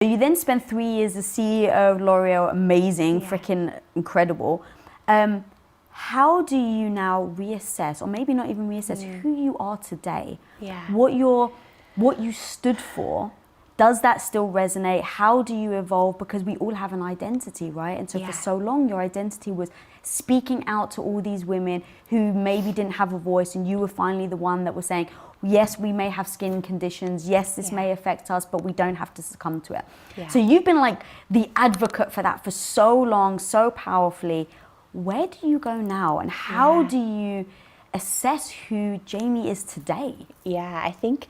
You then spent 3 years as CEO of L'Oreal, amazing, freaking incredible. How do you now reassess, or maybe not even reassess, who you are today? What you stood for? Does that still resonate? How do you evolve? Because we all have an identity, right? And so for so long, your identity was speaking out to all these women who maybe didn't have a voice, and you were finally the one that was saying, yes, we may have skin conditions. Yes, this may affect us, but we don't have to succumb to it. So you've been like the advocate for that for so long, so powerfully. Where do you go now, and how do you assess who Jamie is today? Yeah, I think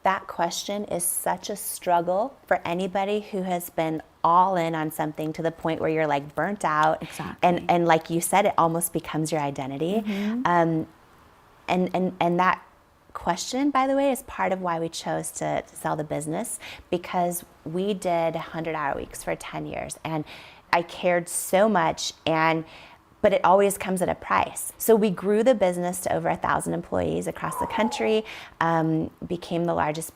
that question is such a struggle for anybody who has been all in on something to the point where you're like burnt out. Exactly. And like you said, it almost becomes your identity. And that question, by the way, is part of why we chose to sell the business, because we did 100-hour weeks for 10 years, and I cared so much, but it always comes at a price. So we grew the business to over 1,000 employees across the country, became the largest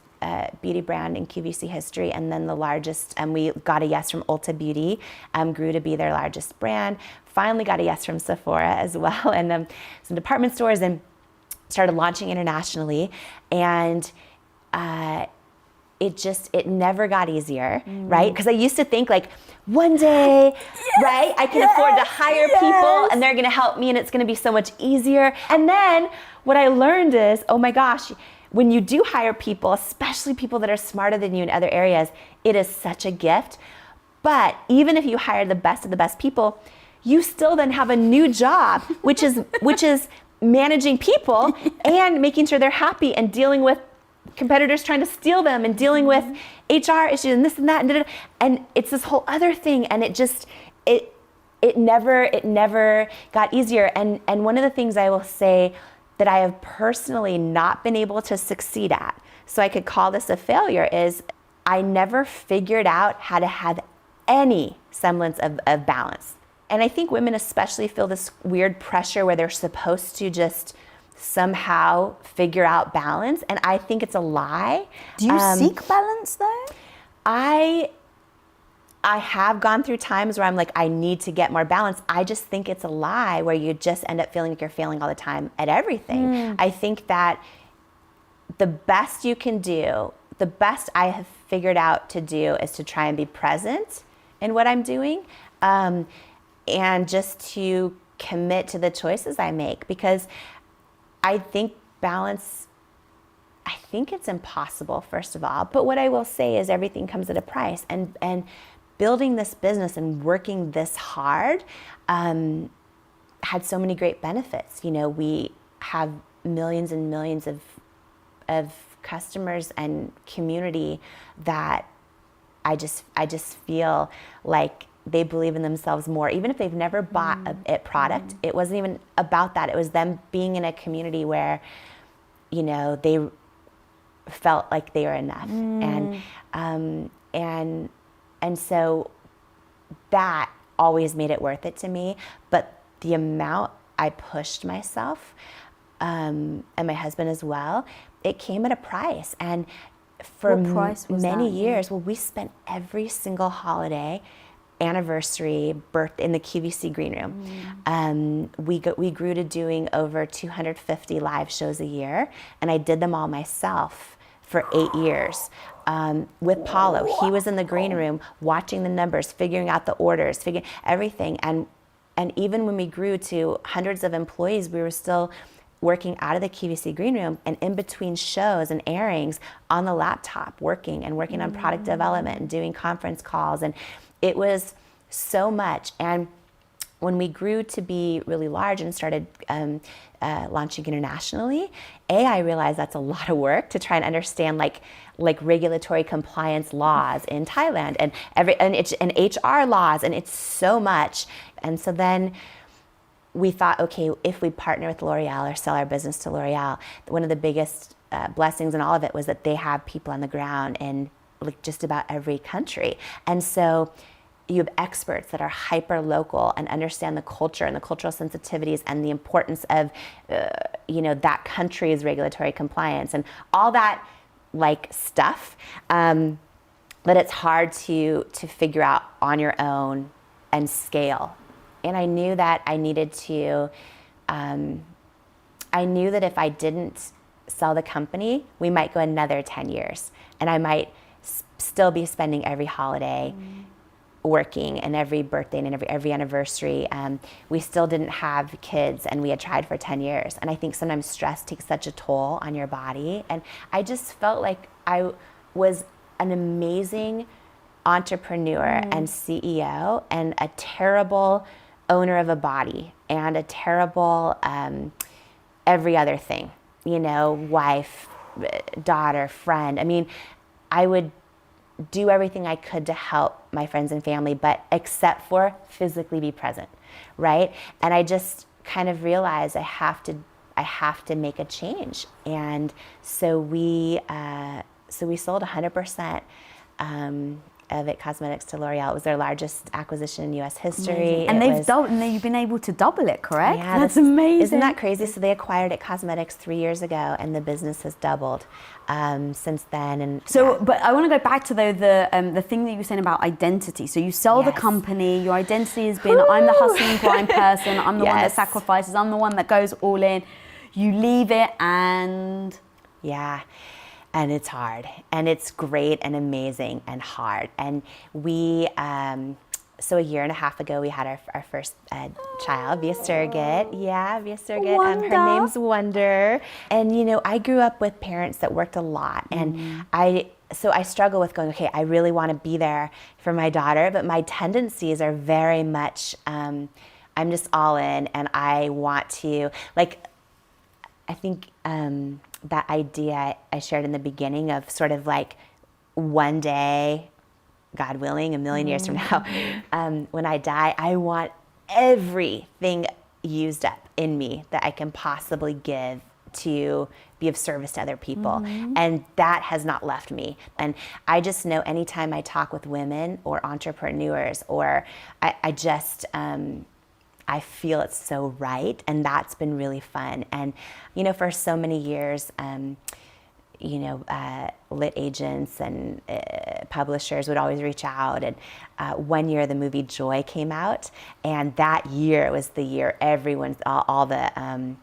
beauty brand in QVC history, and then the largest, and we got a yes from Ulta Beauty, grew to be their largest brand, finally got a yes from Sephora as well, and some department stores, and started launching internationally. And it never got easier, right? Because I used to think like, one day, right, I can afford to hire people and they're gonna help me and it's gonna be so much easier. And then what I learned is, oh my gosh, when you do hire people, especially people that are smarter than you in other areas, it is such a gift. But even if you hire the best of the best people, you still then have a new job, which is managing people and making sure they're happy and dealing with competitors trying to steal them and dealing with HR issues and this and that and it's this whole other thing, and it never got easier. And one of the things I will say that I have personally not been able to succeed at, so I could call this a failure, is I never figured out how to have any semblance of balance. And I think women especially feel this weird pressure where they're supposed to just somehow figure out balance, and I think it's a lie. Do you seek balance though? I have gone through times where I'm like, I need to get more balance. I just think it's a lie where you just end up feeling like you're failing all the time at everything. I think that the best you can do, the best I have figured out to do, is to try and be present in what I'm doing, and just to commit to the choices I make, because I think balance, I think it's impossible, first of all. But what I will say is everything comes at a price. And building this business and working this hard had so many great benefits. You know, we have millions and millions of customers and community that I just feel like they believe in themselves more, even if they've never bought a product. It wasn't even about that. It was them being in a community where, you know, they felt like they were enough. And so that always made it worth it to me. But the amount I pushed myself, and my husband as well, it came at a price. And for many years, well, we spent every single holiday, anniversary, birthday in the QVC green room. We grew to doing over 250 live shows a year, and I did them all myself for 8 years. With Paulo, he was in the green room watching the numbers, figuring out the orders, figuring everything. And even when we grew to hundreds of employees, we were still working out of the QVC green room and in between shows and airings on the laptop, working on product development and doing conference calls. And it was so much. And when we grew to be really large and started launching internationally, I realized that's a lot of work to try and understand like regulatory compliance laws in Thailand and HR laws, and it's so much. And so then we thought, okay, if we partner with L'Oreal or sell our business to L'Oreal, one of the biggest blessings in all of it was that they have people on the ground in like just about every country. And so you have experts that are hyper local and understand the culture and the cultural sensitivities and the importance of, that country's regulatory compliance and all that like stuff. but it's hard to figure out on your own and scale. And I knew that I needed to, I knew that if I didn't sell the company, we might go another 10 years. And I might still be spending every holiday working, and every birthday and every anniversary. We still didn't have kids, and we had tried for 10 years. And I think sometimes stress takes such a toll on your body. And I just felt like I was an amazing entrepreneur and CEO, and a terrible owner of a body, and a terrible every other thing, you know, wife, daughter, friend. I mean, I would do everything I could to help my friends and family, but except for physically be present, right? And I just kind of realized I have to make a change. And so we sold 100% of It Cosmetics to L'Oreal. It was their largest acquisition in U.S. history. And you've been able to double it, correct? Yeah, that's amazing. Isn't that crazy? So they acquired It Cosmetics 3 years ago, and the business has doubled since then. And so, but I want to go back to the thing that you were saying about identity. So you sell the company. Your identity has been, I'm the hustle and grind person. I'm the one that sacrifices. I'm the one that goes all in. You leave it, and and it's hard, and it's great and amazing and hard. And we, so a year and a half ago, we had our first child via surrogate. Yeah, via surrogate. Her name's Wonder. And, you know, I grew up with parents that worked a lot. And so I struggle with going, okay, I really want to be there for my daughter, but my tendencies are very much, I'm just all in, and I want to, like, I think that idea I shared in the beginning of sort of like one day, God willing, a million years from now, when I die, I want everything used up in me that I can possibly give to be of service to other people. And that has not left me. And I just know anytime I talk with women or entrepreneurs, or I just, I feel it's so right, and that's been really fun. And, you know, for so many years, you know, lit agents and publishers would always reach out. And one year the movie Joy came out, and that year was the year all the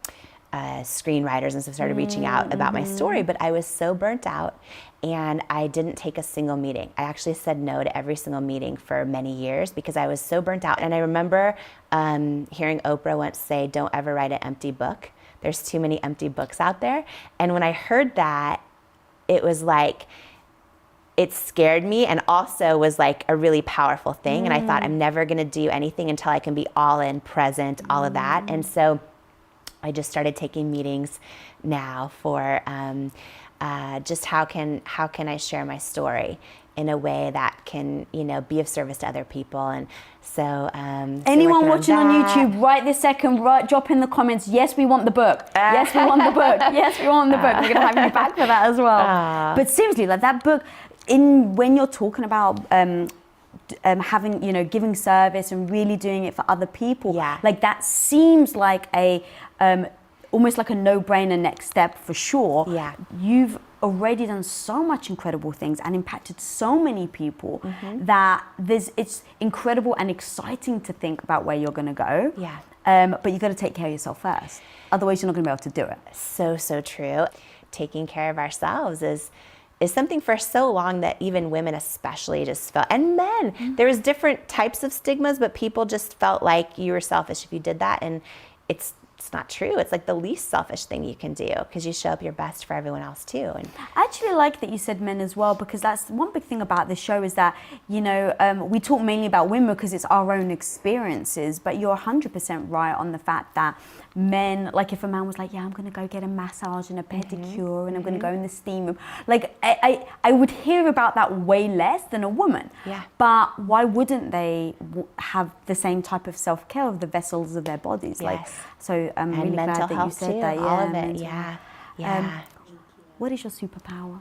screenwriters and stuff started reaching out about my story. But I was so burnt out, and I didn't take a single meeting. I actually said no to every single meeting for many years because I was so burnt out. And I remember hearing Oprah once say, "Don't ever write an empty book. There's too many empty books out there." And when I heard that, it was like, it scared me, and also was like a really powerful thing. And I thought, I'm never going to do anything until I can be all in, present, all of that. And so I just started taking meetings now for just how can I share my story in a way that can, you know, be of service to other people. And so anyone watching on YouTube right this second, drop in the comments, yes, we want the book. Yes, we want the book. Yes, we want the book. We're gonna have you back for that as well. But seriously, like that book, when you're talking about having, you know, giving service and really doing it for other people, like that seems like a almost like a no-brainer next step for sure. You've already done so much incredible things and impacted so many people that it's incredible and exciting to think about where you're going to go. But you've got to take care of yourself first. Otherwise, you're not going to be able to do it. So true. Taking care of ourselves is something for so long that even women especially just felt, and men, there was different types of stigmas, but people just felt like you were selfish if you did that. And it's not true. It's like the least selfish thing you can do, because you show up your best for everyone else too. And I actually like that you said men as well, because that's one big thing about this show is that, you know, we talk mainly about women because it's our own experiences, but you're 100% right on the fact that men, like if a man was like, yeah, I'm going to go get a massage and a pedicure and I'm going to go in the steam room, like I would hear about that way less than a woman. But why wouldn't they have the same type of self-care of the vessels of their bodies? Like, so I'm and really mental glad that health you said too, that. all of it. What is your superpower?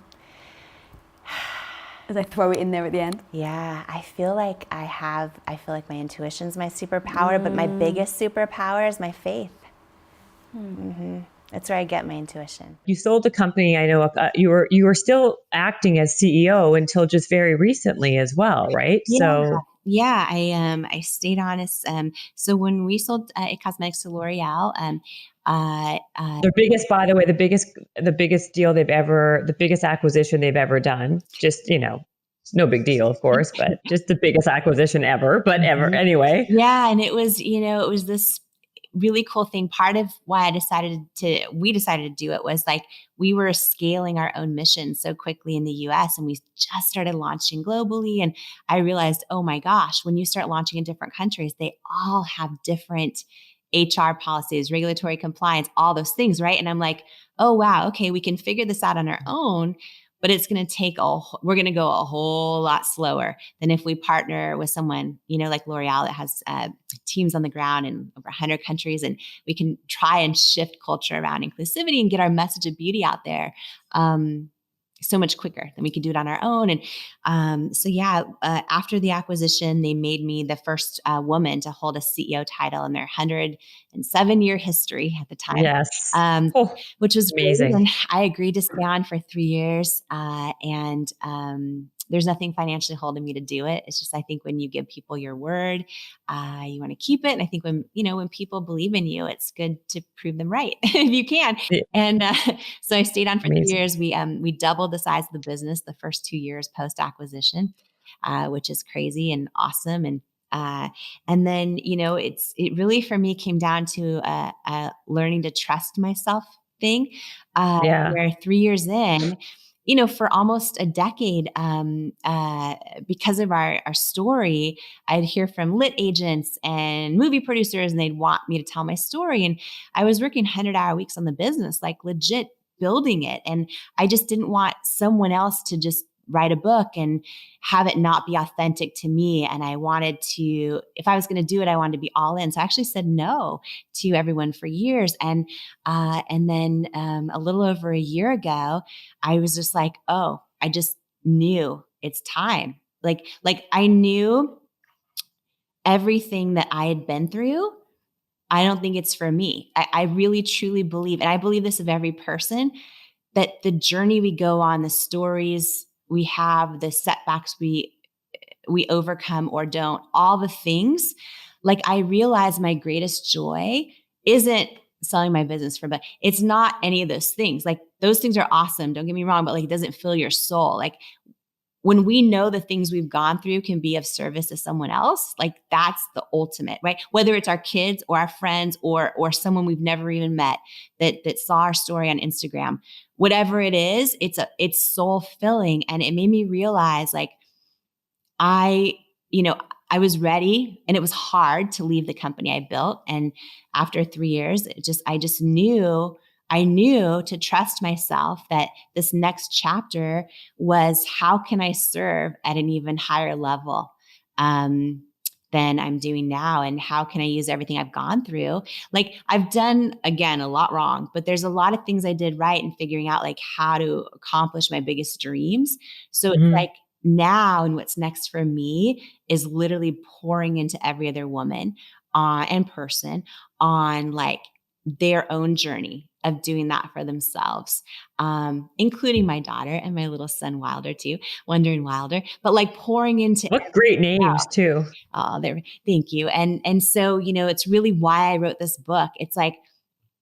As I throw it in there at the end. I feel like my intuition's my superpower, but my biggest superpower is my faith. That's where I get my intuition. You sold the company. I know you were still acting as CEO until just very recently as well, right? Yeah. So Yeah, I stayed on as so when we sold It Cosmetics to L'Oreal, the biggest, by the way, the biggest deal the biggest acquisition they've ever done. Just, it's no big deal, of course, but just the biggest acquisition ever, but ever Mhm. anyway. Yeah, and it was this really cool thing. Part of why we decided to do it was like we were scaling our own mission so quickly in the US and we just started launching globally. And I realized, oh my gosh, when you start launching in different countries, they all have different HR policies, regulatory compliance, all those things, right? And I'm like, oh wow, okay, we can figure this out on our own, but it's going to we're going to go a whole lot slower than if we partner with someone, like L'Oreal that has teams on the ground in over 100 countries, and we can try and shift culture around inclusivity and get our message of beauty out there so much quicker than we could do it on our own. And after the acquisition, they made me the first woman to hold a CEO title in their 107-year history at the time. Yes. Oh, Which was great. amazing. And I agreed to stay on for 3 years. There's nothing financially holding me to do it. It's just, I think when you give people your word, you want to keep it. And I think when people believe in you, it's good to prove them right if you can. Yeah, And so I stayed on for three amazing. years. We doubled the size of the business the first 2 years post acquisition, which is crazy and awesome. And then, it really for me came down to a learning to trust myself thing, Yeah. where 3 years in, for almost a decade, because of our story, I'd hear from lit agents and movie producers, and they'd want me to tell my story. And I was working 100-hour weeks on the business, like legit building it. And I just didn't want someone else to just write a book and have it not be authentic to me. And I wanted to, if I was going to do it, I wanted to be all in. So I actually said no to everyone for years. And then a little over a year ago, I was just like, oh, I just knew it's time. Like I knew everything that I had been through. I don't think it's for me. I really truly believe, and I believe this of every person, that the journey we go on, the stories we have, the setbacks we overcome or don't, all the things, like I realize my greatest joy isn't selling my business for, but it's not any of those things. Like those things are awesome. Don't get me wrong, but like it doesn't fill your soul. Like when we know the things we've gone through can be of service to someone else, like that's the ultimate, right? Whether it's our kids or our friends or someone we've never even met that saw our story on Instagram, whatever it is, it's soul filling. And it made me realize like I, I was ready, and it was hard to leave the company I built. And after 3 years, I knew to trust myself that this next chapter was how can I serve at an even higher level um, than I'm doing now? And how can I use everything I've gone through? Like I've done, again, a lot wrong, but there's a lot of things I did right in figuring out like how to accomplish my biggest dreams. So it's Mhm. like, now and what's next for me is literally pouring into every other woman and person on like their own journey of doing that for themselves, including my daughter and my little son Wilder too, Wonder and Wilder, but like pouring into. What great names too. Oh, there, thank you. And so, it's really why I wrote this book. It's like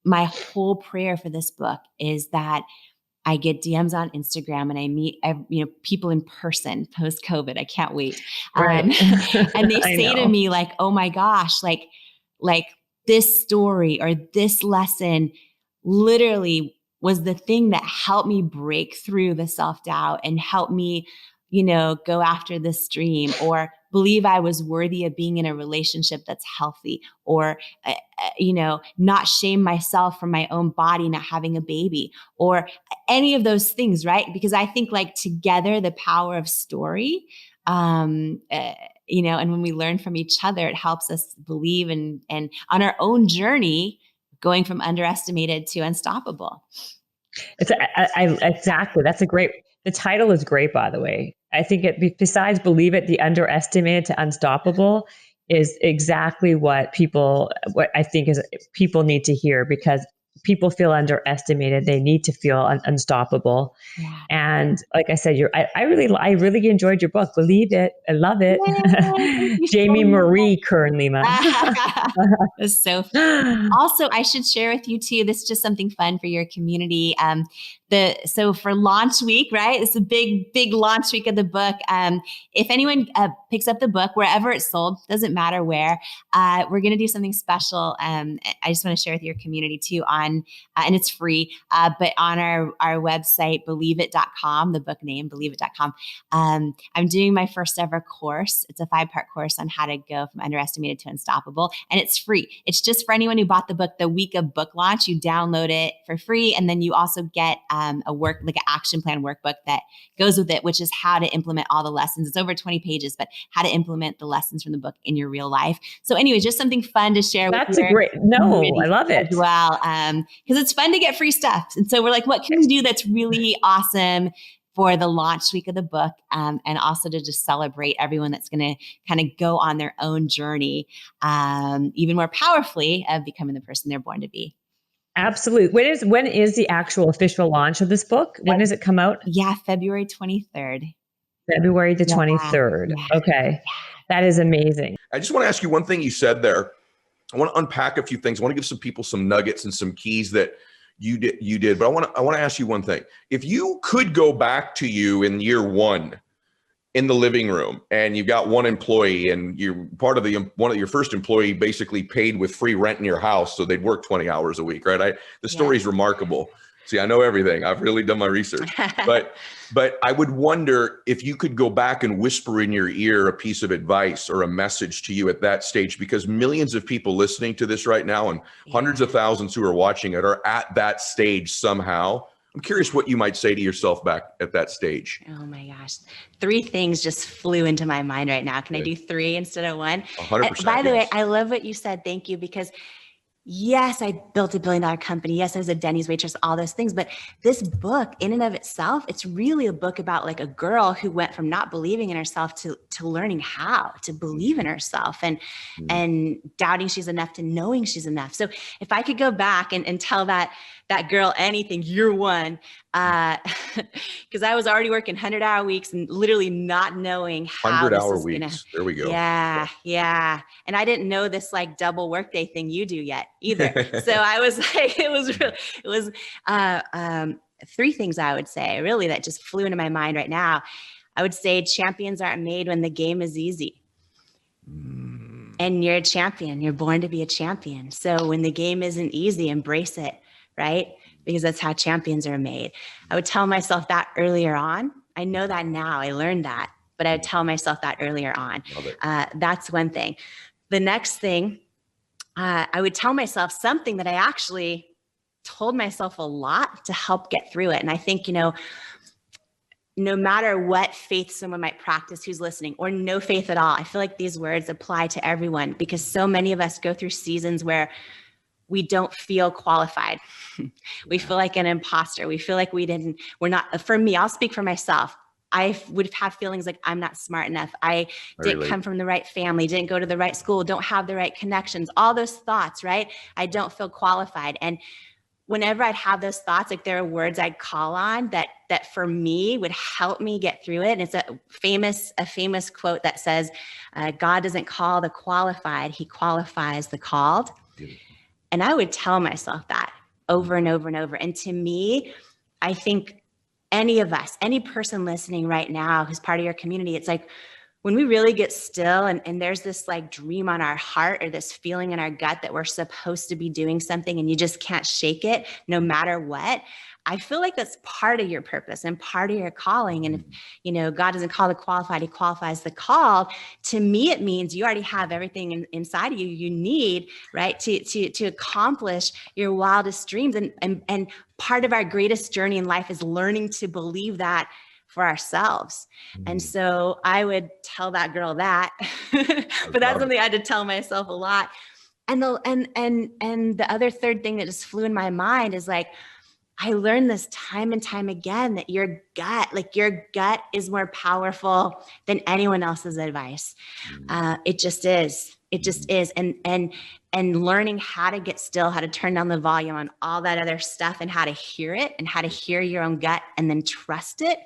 my whole prayer for this book is that I get DMs on Instagram and I meet people in person post COVID. I can't wait. Right. And they I say to know. me like, "Oh my gosh, like this story or this lesson literally was the thing that helped me break through the self-doubt and help me, go after this dream or believe I was worthy of being in a relationship that's healthy or, not shame myself for my own body, not having a baby or any of those things, right? Because I think like together, the power of story, and when we learn from each other, it helps us believe and on our own journey, going from underestimated to unstoppable. Exactly. That's a great. The title is great, by the way. I think besides believe it, the underestimated to unstoppable is exactly what I think is people need to hear because people feel underestimated. They need to feel unstoppable. Yeah. And like I said, I really enjoyed your book. Believe it. I love it. Yay, thank you Jamie so much. Marie Kern Lima. That's so fun. Also, I should share with you too, this is just something fun for your community. So for launch week, right? It's a big launch week of the book. If anyone picks up the book, wherever it's sold, doesn't matter where, we're going to do something special. I just want to share with your community too and it's free, but on our website, believeit.com, the book name, believeit.com. I'm doing my first ever course. It's a 5-part course on how to go from underestimated to unstoppable. And it's free. It's just for anyone who bought the book the week of book launch. You download it for free. And then you also get an action plan workbook that goes with it, which is how to implement all the lessons. It's over 20 pages, but how to implement the lessons from the book in your real life. So anyway, just something fun to share. That's a great, no, I love it. As well, because it's fun to get free stuff. And so we're like, what can we do that's really awesome for the launch week of the book, and also to just celebrate everyone that's going to kind of go on their own journey, even more powerfully of becoming the person they're born to be. Absolutely. When is the actual official launch of this book? When does it come out? Yeah, February 23rd. February the 23rd. Yeah. Okay. That is amazing. I just want to ask you one thing you said there. I want to unpack a few things. I want to give some people some nuggets and some keys that you did, but I want to ask you one thing. If you could go back to you in year 1 in the living room and you've got one employee and you're part of one of your first employee basically paid with free rent in your house, so they'd work 20 hours a week, right? The story is remarkable. See, I know everything. I've really done my research, but I would wonder if you could go back and whisper in your ear a piece of advice or a message to you at that stage, because millions of people listening to this right now and hundreds of thousands who are watching it are at that stage somehow. I'm curious what you might say to yourself back at that stage. Oh my gosh. 3 things just flew into my mind right now. Can I do 3 instead of 1? 100%. By the way, I love what you said. Thank you. Because yes, I built a $1 billion company. Yes, I was a Denny's waitress, all those things. But this book in and of itself, it's really a book about like a girl who went from not believing in herself to learning how to believe in herself and doubting she's enough to knowing she's enough. So if I could go back and tell that girl anything, year 1, because I was already working 100-hour weeks and literally not knowing how 100-hour weeks. There we go. Yeah. And I didn't know this like double workday thing you do yet either. So I was like, it was 3 things I would say really that just flew into my mind right now. I would say champions aren't made when the game is easy. And you're a champion. You're born to be a champion. So when the game isn't easy, embrace it, right? Because that's how champions are made. I would tell myself that earlier on. I know that now. I learned that, but I would tell myself that earlier on. That's one thing. The next thing, I would tell myself something that I actually told myself a lot to help get through it. And I think, no matter what faith someone might practice who's listening, or no faith at all, I feel like these words apply to everyone, because so many of us go through seasons where we don't feel qualified. We feel like an imposter. We feel like we're not, for me, I'll speak for myself. I would have feelings like I'm not smart enough. I didn't come from the right family, didn't go to the right school, don't have the right connections, all those thoughts, right? I don't feel qualified. And whenever I'd have those thoughts, like there are words I'd call on that for me would help me get through it. And it's a famous quote that says, God doesn't call the qualified, he qualifies the called. Beautiful. And I would tell myself that over and over and over. And to me, I think any of us, any person listening right now who's part of your community, it's like when we really get still and there's this like dream on our heart or this feeling in our gut that we're supposed to be doing something and you just can't shake it no matter what. I feel like that's part of your purpose and part of your calling. And if, God doesn't call the qualified, he qualifies the called. To me, it means you already have everything inside of you need, right, to accomplish your wildest dreams. And part of our greatest journey in life is learning to believe that for ourselves. And so I would tell that girl that, but that's something I had to tell myself a lot. And the other third thing that just flew in my mind is like, I learned this time and time again, that your gut is more powerful than anyone else's advice. It just is. It just is. And learning how to get still, how to turn down the volume on all that other stuff, and how to hear it, and how to hear your own gut and then trust it.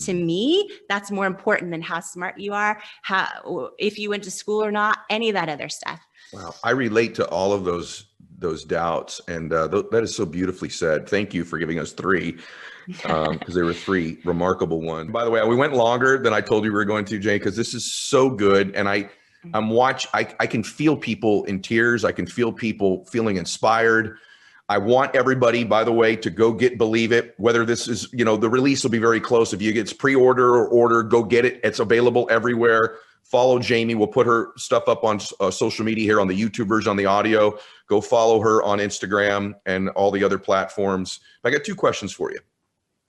To me, that's more important than how smart you are, if you went to school or not, any of that other stuff. Wow. I relate to all of those doubts. And that is so beautifully said. Thank you for giving us three, because there were three remarkable ones. By the way, we went longer than I told you we were going to, Jay, because this is so good. And I can feel people in tears. I can feel people feeling inspired. I want everybody, by the way, to go get Believe It. Whether this is, the release will be very close. If you get pre-order or order, go get it. It's available everywhere. Follow Jamie. We'll put her stuff up on social media here on the YouTube version, on the audio. Go follow her on Instagram and all the other platforms. I got two questions for you.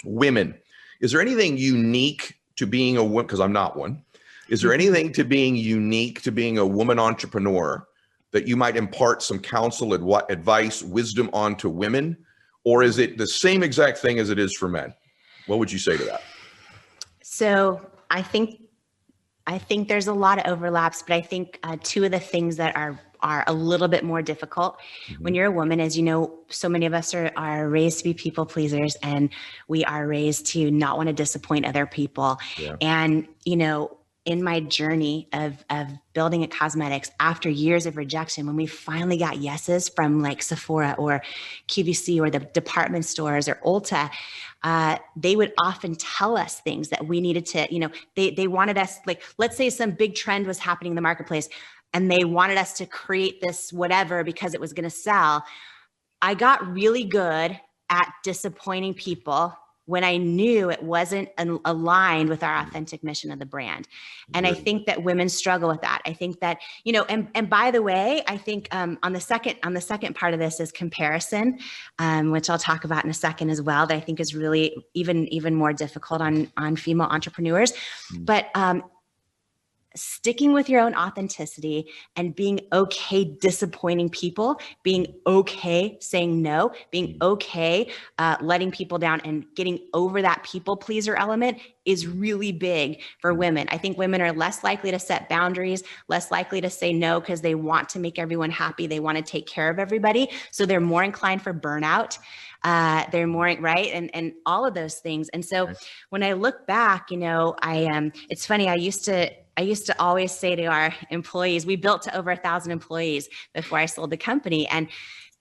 Women, is there anything unique to being a woman? Because I'm not one. Is there anything to being unique to being a woman entrepreneur that you might impart some counsel, advice, wisdom on to women? Or is it the same exact thing as it is for men? What would you say to that? So I think there's a lot of overlaps, but I think two of the things that are a little bit more difficult when you're a woman, as you know, so many of us are raised to be people pleasers, and we are raised to not want to disappoint other people. Yeah. And, in my journey of building at cosmetics, after years of rejection, when we finally got yeses from like Sephora or QVC or the department stores or Ulta, they would often tell us things that we needed to, they wanted us, like, let's say some big trend was happening in the marketplace and they wanted us to create this whatever because it was going to sell. I got really good at disappointing people when I knew it wasn't aligned with our authentic mission of the brand. And I think that women struggle with that. I think that, and by the way, I think on the second part of this is comparison, which I'll talk about in a second as well, that I think is really even more difficult on female entrepreneurs. But sticking with your own authenticity and being okay disappointing people, being okay saying no, being okay letting people down and getting over that people pleaser element is really big for women. I think women are less likely to set boundaries, less likely to say no because they want to make everyone happy. They want to take care of everybody. So they're more inclined for burnout. They're more right. And all of those things. And so when I look back, it's funny. I used to always say to our employees, we built to over 1,000 employees before I sold the company. And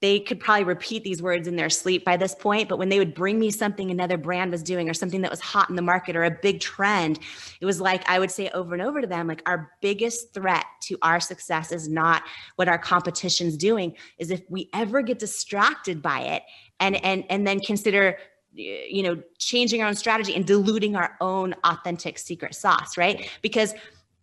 they could probably repeat these words in their sleep by this point. But when they would bring me something another brand was doing or something that was hot in the market or a big trend, it was like, I would say over and over to them, like, our biggest threat to our success is not what our competition's doing, is if we ever get distracted by it and then consider changing our own strategy and diluting our own authentic secret sauce, right? Because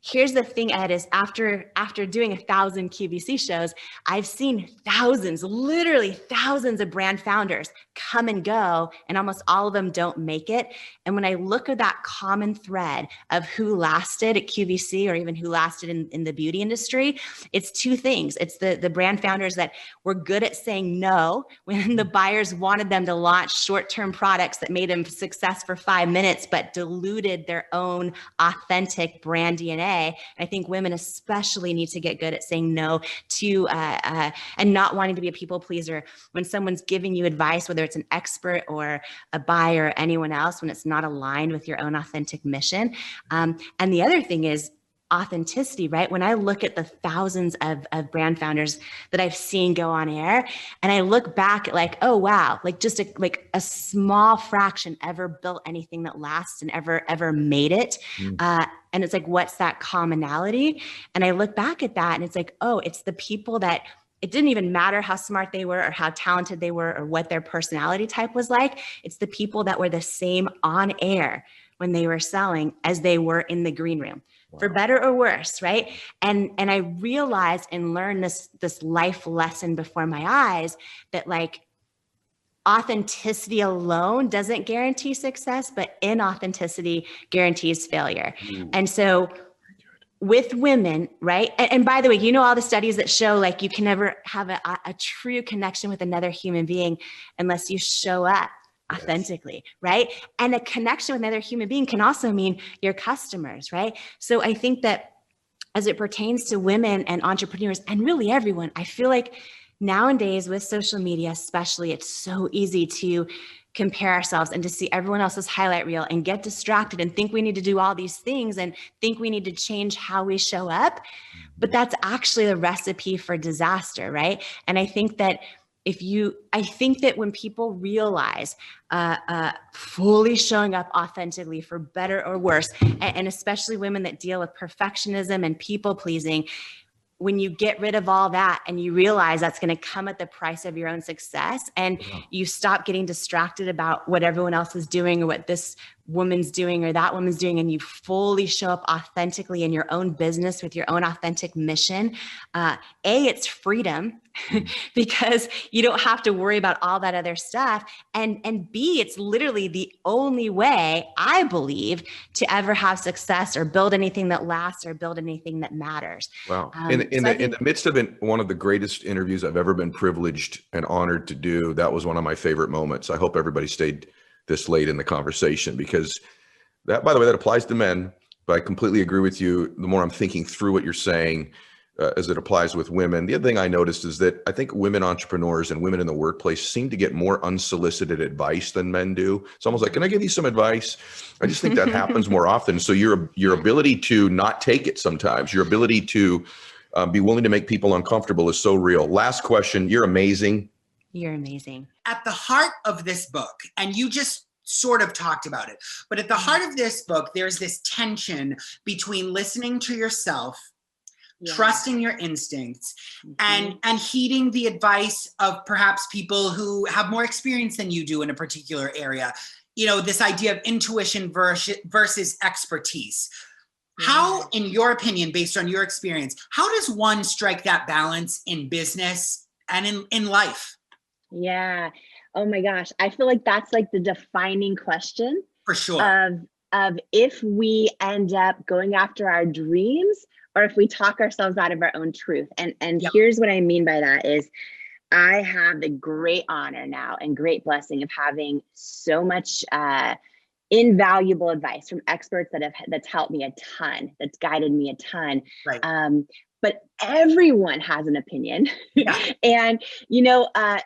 here's the thing, Ed, is after doing 1,000 QVC shows, I've seen literally thousands of brand founders come and go, and almost all of them don't make it. And when I look at that common thread of who lasted at QVC or even who lasted in the beauty industry, it's two things. It's the brand founders that were good at saying no when the buyers wanted them to launch short-term products that made them success for 5 minutes, but diluted their own authentic brand DNA. I think women especially need to get good at saying no to and not wanting to be a people pleaser when someone's giving you advice, whether it's an expert or a buyer or anyone else, when it's not aligned with your own authentic mission. And the other thing is authenticity, right? When I look at the thousands of brand founders that I've seen go on air, and I look back at like, oh, wow, like just a small fraction ever built anything that lasts and ever made it. And it's like, what's that commonality? And I look back at that and it's like, oh, it's the people that it didn't even matter how smart they were or how talented they were or what their personality type was like. It's the people that were the same on air when they were selling as they were in the green room. Wow. For better or worse, right? And I realized and learned this life lesson before my eyes that like authenticity alone doesn't guarantee success, but inauthenticity guarantees failure. And so with women, right? And by the way, all the studies that show like you can never have a true connection with another human being unless you show up authentically, right? And a connection with another human being can also mean your customers, right? So I think that as it pertains to women and entrepreneurs and really everyone, I feel like nowadays with social media, especially, it's so easy to compare ourselves and to see everyone else's highlight reel and get distracted and think we need to do all these things and think we need to change how we show up. But that's actually a recipe for disaster, right? And I think that when people realize fully showing up authentically for better or worse, and especially women that deal with perfectionism and people pleasing, when you get rid of all that and you realize that's going to come at the price of your own success, and you stop getting distracted about what everyone else is doing or what this woman's doing or that woman's doing, and you fully show up authentically in your own business with your own authentic mission, it's freedom because you don't have to worry about all that other stuff. And B, it's literally the only way, I believe, to ever have success or build anything that lasts or build anything that matters. Wow. In the midst of one of the greatest interviews I've ever been privileged and honored to do, that was one of my favorite moments. I hope everybody stayed this late in the conversation, because that, by the way, that applies to men, but I completely agree with you. The more I'm thinking through what you're saying, as it applies with women, the other thing I noticed is that I think women entrepreneurs and women in the workplace seem to get more unsolicited advice than men do. It's almost like, can I give you some advice? I just think that happens more often. So your ability to not take it sometimes, your ability to be willing to make people uncomfortable is so real. Last question. You're amazing. You're amazing. At the heart of this book, and you just sort of talked about it, but at the heart of this book, there's this tension between listening to yourself, trusting your instincts, and heeding the advice of perhaps people who have more experience than you do in a particular area. You know, this idea of intuition versus expertise. How, in your opinion, based on your experience, how does one strike that balance in business and in life? Yeah. Oh my gosh. I feel like that's like the defining question. For sure. Of if we end up going after our dreams or if we talk ourselves out of our own truth. And here's what I mean by that is I have the great honor now and great blessing of having so much invaluable advice from experts that's helped me a ton, that's guided me a ton. Right. But everyone has an opinion. Yeah. And,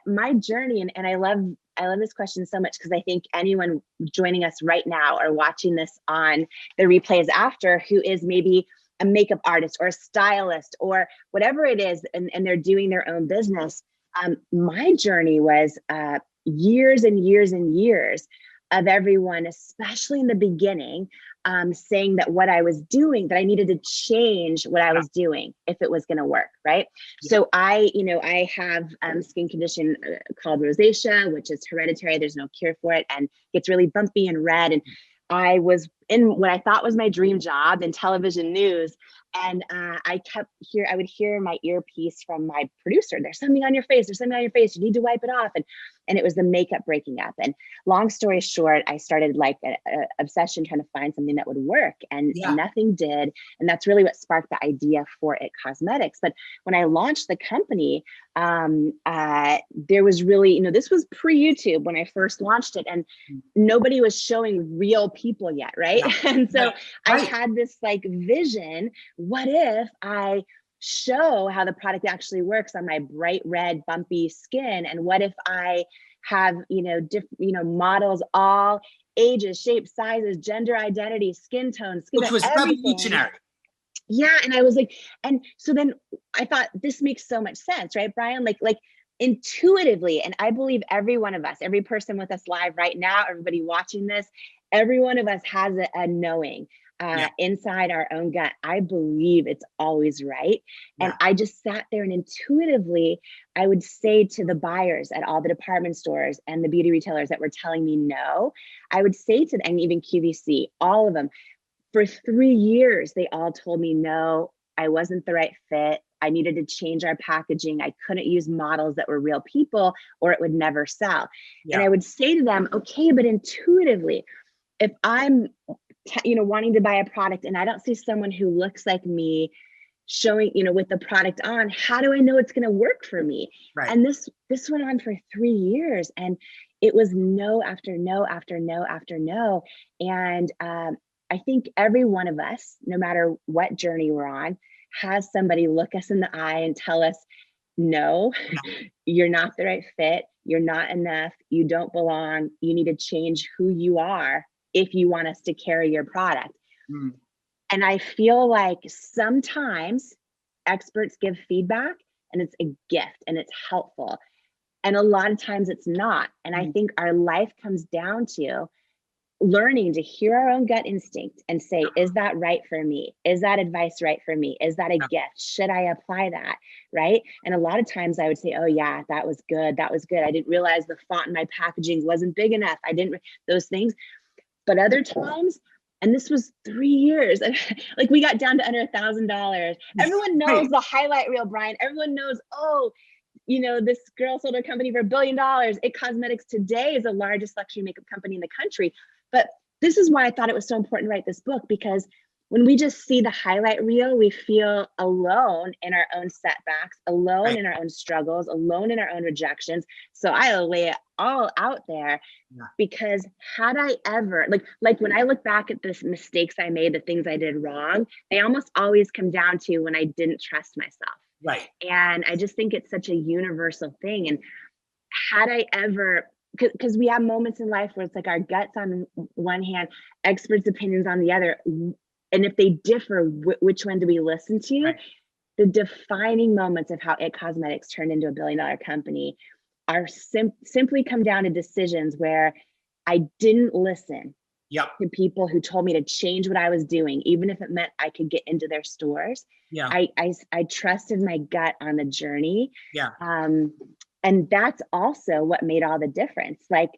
my journey, and I love this question so much because I think anyone joining us right now or watching this on the replays after who is maybe a makeup artist or a stylist or whatever it is, and they're doing their own business. My journey was years and years and years of everyone, especially in the beginning, saying that what I was doing, that I needed to change what I was doing if it was going to work, right? Yeah. So I have skin condition called rosacea, which is hereditary. There's no cure for it, and it's really bumpy and red. And I was in what I thought was my dream job in television news. And I would hear my earpiece from my producer. There's something on your face. There's something on your face. You need to wipe it off. And it was the makeup breaking up. And long story short, I started like an obsession trying to find something that would work, and nothing did. And that's really what sparked the idea for It Cosmetics. But when I launched the company, there was really, this was pre-YouTube when I first launched it, and nobody was showing real people yet, right? Yeah. And so I had this like vision. What if I show how the product actually works on my bright red bumpy skin? And what if I have models all ages, shapes, sizes, gender identity, skin tone, which was revolutionary. Yeah. And I was like, and so then I thought, this makes so much sense, right, Brian? Like intuitively, and I believe every one of us, every person with us live right now, everybody watching this, every one of us has a knowing inside our own gut. I believe it's always right. And I just sat there and intuitively, I would say to the buyers at all the department stores and the beauty retailers that were telling me no, I would say to them, and even QVC, all of them, for 3 years, they all told me no, I wasn't the right fit. I needed to change our packaging. I couldn't use models that were real people or it would never sell. And I would say to them, okay, but intuitively, if I'm wanting to buy a product and I don't see someone who looks like me showing, with the product on, how do I know it's going to work for me? Right. And this went on for 3 years. And it was no after no after no after no. And I think every one of us, no matter what journey we're on, has somebody look us in the eye and tell us, no, you're not the right fit. You're not enough. You don't belong. You need to change who you are if you want us to carry your product. Mm. And I feel like sometimes experts give feedback and it's a gift and it's helpful. And a lot of times it's not. And I think our life comes down to learning to hear our own gut instinct and say, is that right for me? Is that advice right for me? Is that a gift? Should I apply that? Right? And a lot of times I would say, oh yeah, that was good. That was good. I didn't realize the font in my packaging wasn't big enough. I didn't, those things. But other times, and this was 3 years, and like we got down to under $1,000. Everyone knows the highlight reel, Brian. Everyone knows, oh, you know, this girl sold her company for $1 billion. It Cosmetics today is the largest luxury makeup company in the country. But this is why I thought it was so important to write this book, because when we just see the highlight reel, we feel alone in our own setbacks, alone in our own struggles, alone in our own rejections. So I lay it all out there because had I ever, like when I look back at the mistakes I made, the things I did wrong, they almost always come down to when I didn't trust myself. Right. And I just think it's such a universal thing. And had I ever, because we have moments in life where it's like our guts on one hand, experts' opinions on the other. And if they differ, which one do we listen to? Right. The defining moments of how It Cosmetics turned into $1 billion company are simply come down to decisions where I didn't listen to people who told me to change what I was doing, even if it meant I could get into their stores. I trusted my gut on the journey. And that's also what made all the difference. Like,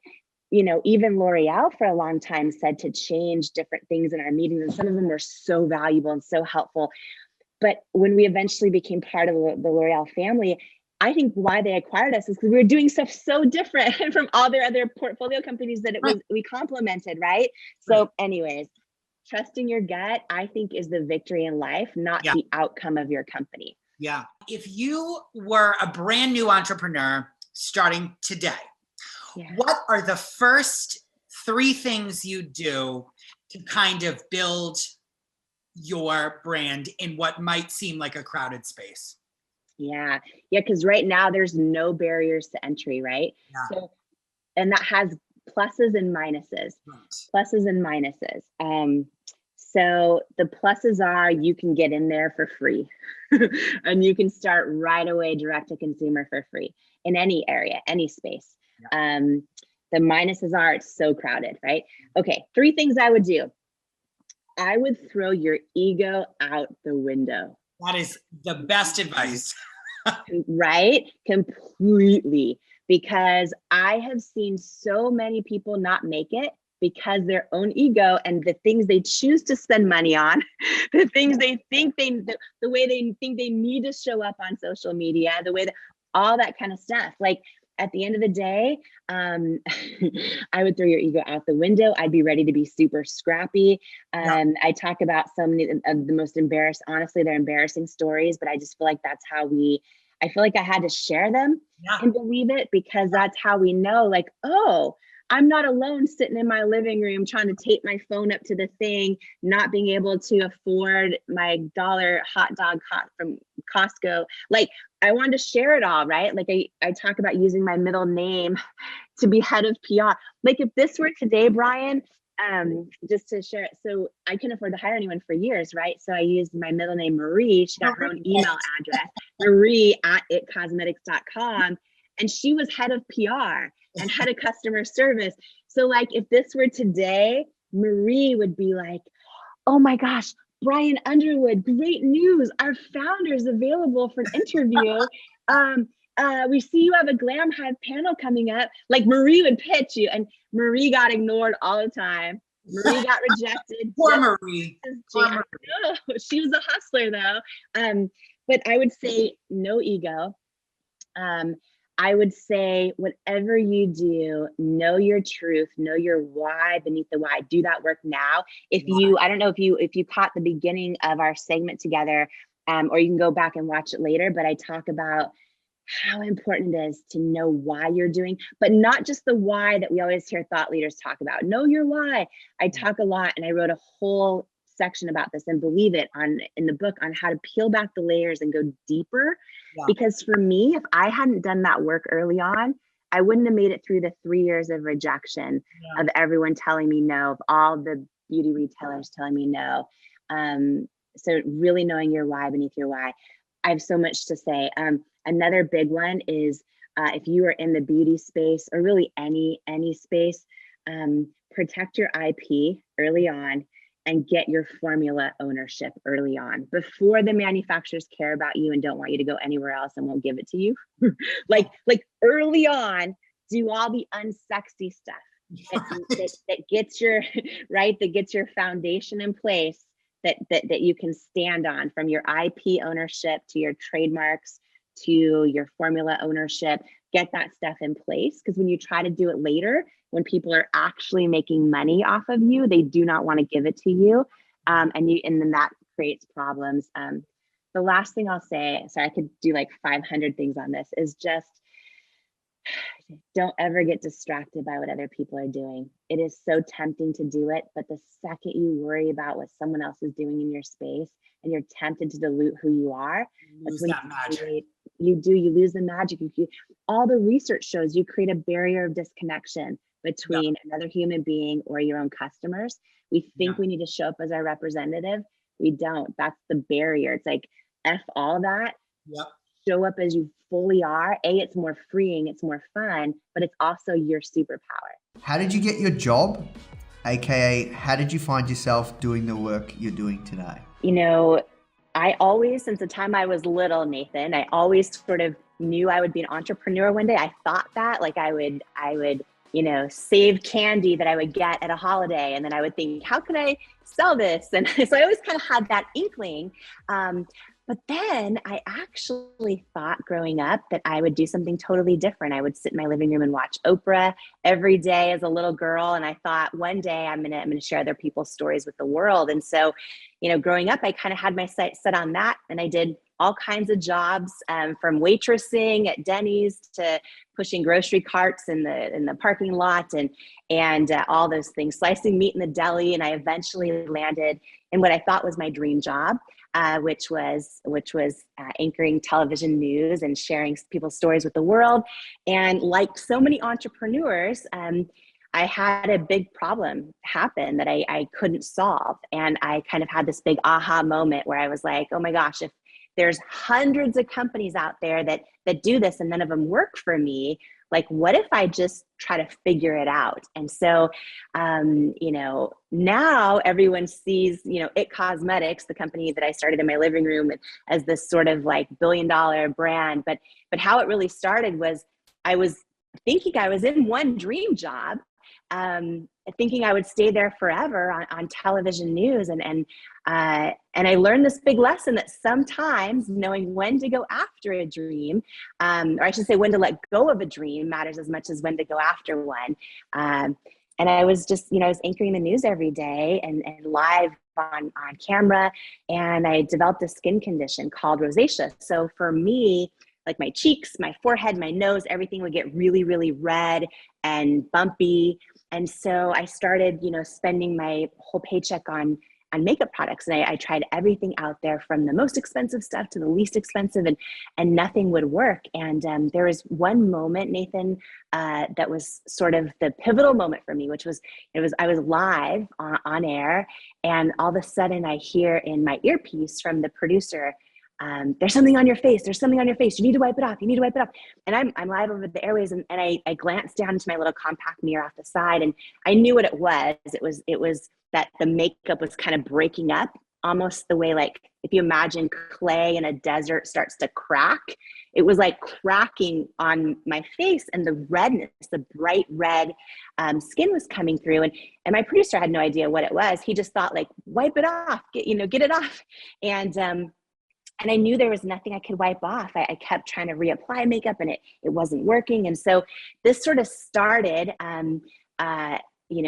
you know, even L'Oreal for a long time said to change different things in our meetings, and some of them were so valuable and so helpful. But when we eventually became part of the L'Oreal family, I think why they acquired us is because we were doing stuff so different from all their other portfolio companies that it was, we complemented, right? So anyways, trusting your gut, I think, is the victory in life, not the outcome of your company. Yeah. If you were a brand new entrepreneur starting today, what are the first 3 things you do to kind of build your brand in what might seem like a crowded space? Yeah, because right now there's no barriers to entry, right? So, and that has pluses and minuses. Pluses and minuses. So the pluses are you can get in there for free and you can start right away direct to consumer for free in any area, any space. The minuses are it's so crowded, right? Okay, 3 things I would do. I would throw your ego out the window. That is the best advice. Right? Completely. Because I have seen so many people not make it because their own ego and the things they choose to spend money on, the things they think the way they think they need to show up on social media, the way that all that kind of stuff. Like at the end of the day, I would throw your ego out the window. I'd be ready to be super scrappy. I talk about so many of the most honestly, they're embarrassing stories, but I just feel like that's how I feel like I had to share them and believe it, because that's how we know, like, oh, I'm not alone sitting in my living room trying to tape my phone up to the thing, not being able to afford my $1 hot dog from Costco. Like, I wanted to share it all, right? Like I talk about using my middle name to be head of PR. Like if this were today, Brian, just to share it. So I couldn't afford to hire anyone for years, right? So I used my middle name, Marie. She got her own email address, marie@itcosmetics.com. And she was head of PR and head of customer service. So like if this were today, Marie would be like, oh my gosh, Brian Underwood, great news. Our founder is available for an interview. We see you have a Glam Hive panel coming up. Like Marie would pitch you, and Marie got ignored all the time. Marie got rejected. Poor Marie. She was a hustler though. But I would say no ego. I would say whatever you do, know your truth, know your why beneath the why. Do that work now. I don't know if you caught the beginning of our segment together, or you can go back and watch it later, but I talk about how important it is to know why you're doing, but not just the why that we always hear thought leaders talk about. Know your why. I talk a lot, and I wrote a whole section about this, and believe it, in the book, on how to peel back the layers and go deeper. Yeah. Because for me, if I hadn't done that work early on, I wouldn't have made it through the 3 years of rejection, of everyone telling me no, of all the beauty retailers telling me no. So really knowing your why beneath your why. I have so much to say. Another big one is if you are in the beauty space, or really any space, protect your IP early on and get your formula ownership early on, before the manufacturers care about you and don't want you to go anywhere else and won't give it to you. like early on, do all the unsexy stuff that gets your that gets your foundation in place, that you can stand on, from your IP ownership to your trademarks to your formula ownership. Get that stuff in place, because when you try to do it later, when people are actually making money off of you, they do not want to give it to you, and then that creates problems. The last thing I'll say, sorry, I could do like 500 things on this, is just don't ever get distracted by what other people are doing. It is so tempting to do it, but the second you worry about what someone else is doing in your space, and you're tempted to dilute who you are, Lose that magic. You lose the magic. All the research shows you create a barrier of disconnection between another human being or your own customers. We think we need to show up as our representative. We don't. That's the barrier. It's like, F all that. Show up as you fully are. It's more freeing, it's more fun, but it's also your superpower. How did you get your job? AKA, how did you find yourself doing the work you're doing today? You know, I always, since the time I was little, Nathan, I always sort of knew I would be an entrepreneur one day. I thought that, like, I would, save candy that I would get at a holiday. And then I would think, how can I sell this? And so I always kind of had that inkling. But then I actually thought growing up that I would do something totally different. I would sit in my living room and watch Oprah every day as a little girl. And I thought, one day I'm gonna share other people's stories with the world. And so, growing up, I kind of had my sights set on that. And I did all kinds of jobs, from waitressing at Denny's to pushing grocery carts in the parking lot, and all those things, slicing meat in the deli. And I eventually landed in what I thought was my dream job, which was anchoring television news and sharing people's stories with the world. And like so many entrepreneurs, I had a big problem happen that I couldn't solve. And I kind of had this big aha moment where I was like, oh my gosh, if there's hundreds of companies out there that do this and none of them work for me, like, what if I just try to figure it out? And so, now everyone sees, It Cosmetics, the company that I started in my living room, as this sort of like billion-dollar brand. But how it really started was, I was thinking I was in one dream job, thinking I would stay there forever on television news. And I learned this big lesson that sometimes knowing when to go after a dream, or I should say when to let go of a dream, matters as much as when to go after one. And I was just, I was anchoring the news every day and live on camera. And I developed a skin condition called rosacea. So for me, like my cheeks, my forehead, my nose, everything would get really, really red and bumpy. And so I started, spending my whole paycheck on makeup products. And I tried everything out there, from the most expensive stuff to the least expensive, and nothing would work. And there was one moment, Nathan, that was sort of the pivotal moment for me, which was, I was live on air, and all of a sudden I hear in my earpiece from the producer, there's something on your face. There's something on your face. You need to wipe it off. You need to wipe it off. And I'm live over the airways, and I glanced down into my little compact mirror off the side, and I knew what it was. It was that the makeup was kind of breaking up, almost the way, like, if you imagine clay in a desert starts to crack. It was like cracking on my face, and the redness, the bright red skin was coming through. And my producer had no idea what it was. He just thought, like, wipe it off, get it off. And I knew there was nothing I could wipe off. I kept trying to reapply makeup, and it wasn't working. And so this sort of started,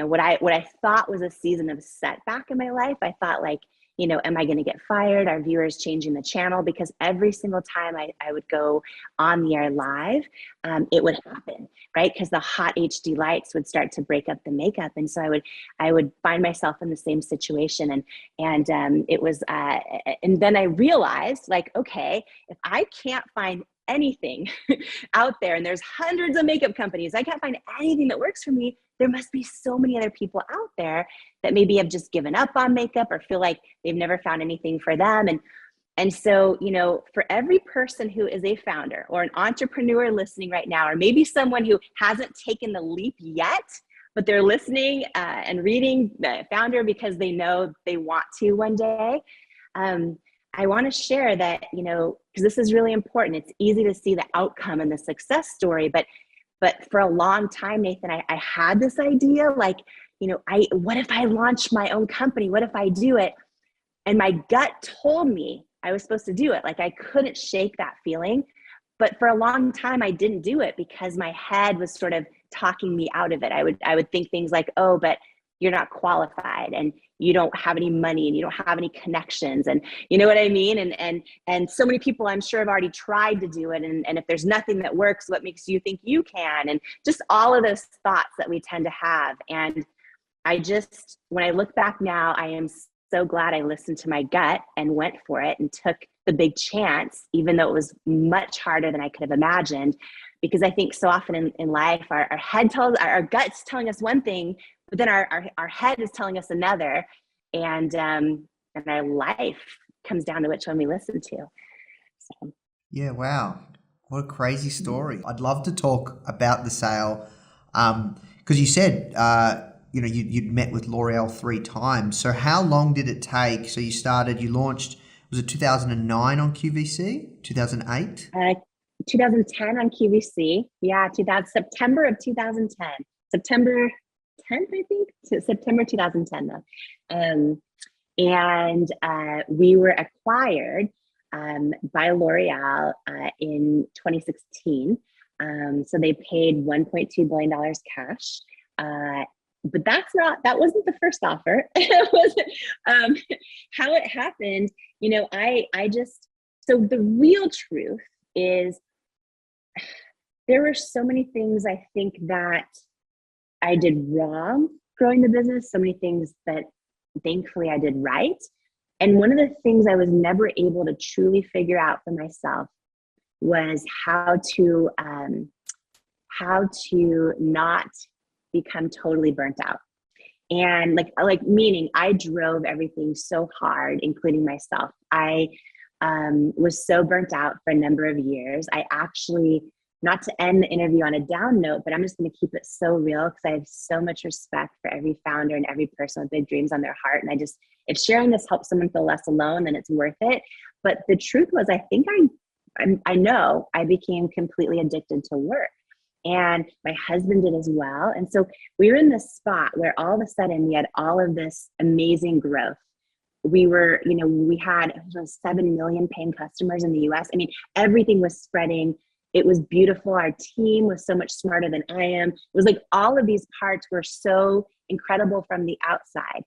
what I thought was a season of setback in my life. I thought, like, am I going to get fired? Are viewers changing the channel? Because every single time I would go on the air live, it would happen, right? Because the hot HD lights would start to break up the makeup. And so I would find myself in the same situation. And it was, and then I realized, like, okay, if I can't find anything out there, and there's hundreds of makeup companies, I can't find anything that works for me, there must be so many other people out there that maybe have just given up on makeup or feel like they've never found anything for them. And so, for every person who is a founder or an entrepreneur listening right now, or maybe someone who hasn't taken the leap yet, but they're listening and reading Founder because they know they want to one day, I want to share that, because this is really important. It's easy to see the outcome and the success story, but for a long time, Nathan, I had this idea, like, what if I launch my own company? What if I do it? And my gut told me I was supposed to do it. Like, I couldn't shake that feeling. But for a long time, I didn't do it because my head was sort of talking me out of it. I would think things like, oh, but you're not qualified, and you don't have any money, and you don't have any connections, and you know what I mean? And so many people, I'm sure, have already tried to do it. And if there's nothing that works, what makes you think you can? And just all of those thoughts that we tend to have. And when I look back now, I am so glad I listened to my gut and went for it and took the big chance, even though it was much harder than I could have imagined. Because I think so often in life, our gut's telling us one thing, but then our head is telling us another. And our life comes down to which one we listen to. So. Yeah, wow. What a crazy story. I'd love to talk about the sale because you said, you'd met with L'Oreal 3 times. So how long did it take? So you launched, was it 2009 on QVC? 2008? 2010 on QVC. Yeah, September of 2010. September 10th, I think. September 2010, though. And we were acquired by L'Oreal in 2016. So they paid $1.2 billion cash. But that wasn't the first offer. It was how it happened. So the real truth is there were so many things I think that I did wrong growing the business, so many things that thankfully I did right. And one of the things I was never able to truly figure out for myself was how to not become totally burnt out. And like meaning I drove everything so hard, including myself. I was so burnt out for a number of years. I actually, not to end the interview on a down note, but I'm just going to keep it so real because I have so much respect for every founder and every person with big dreams on their heart. And if sharing this helps someone feel less alone, then it's worth it. But the truth was, I think I know I became completely addicted to work. And my husband did as well. And so we were in this spot where all of a sudden we had all of this amazing growth. We had 7 million paying customers in the US. I mean, everything was spreading. It was beautiful. Our team was so much smarter than I am. It was like all of these parts were so incredible from the outside.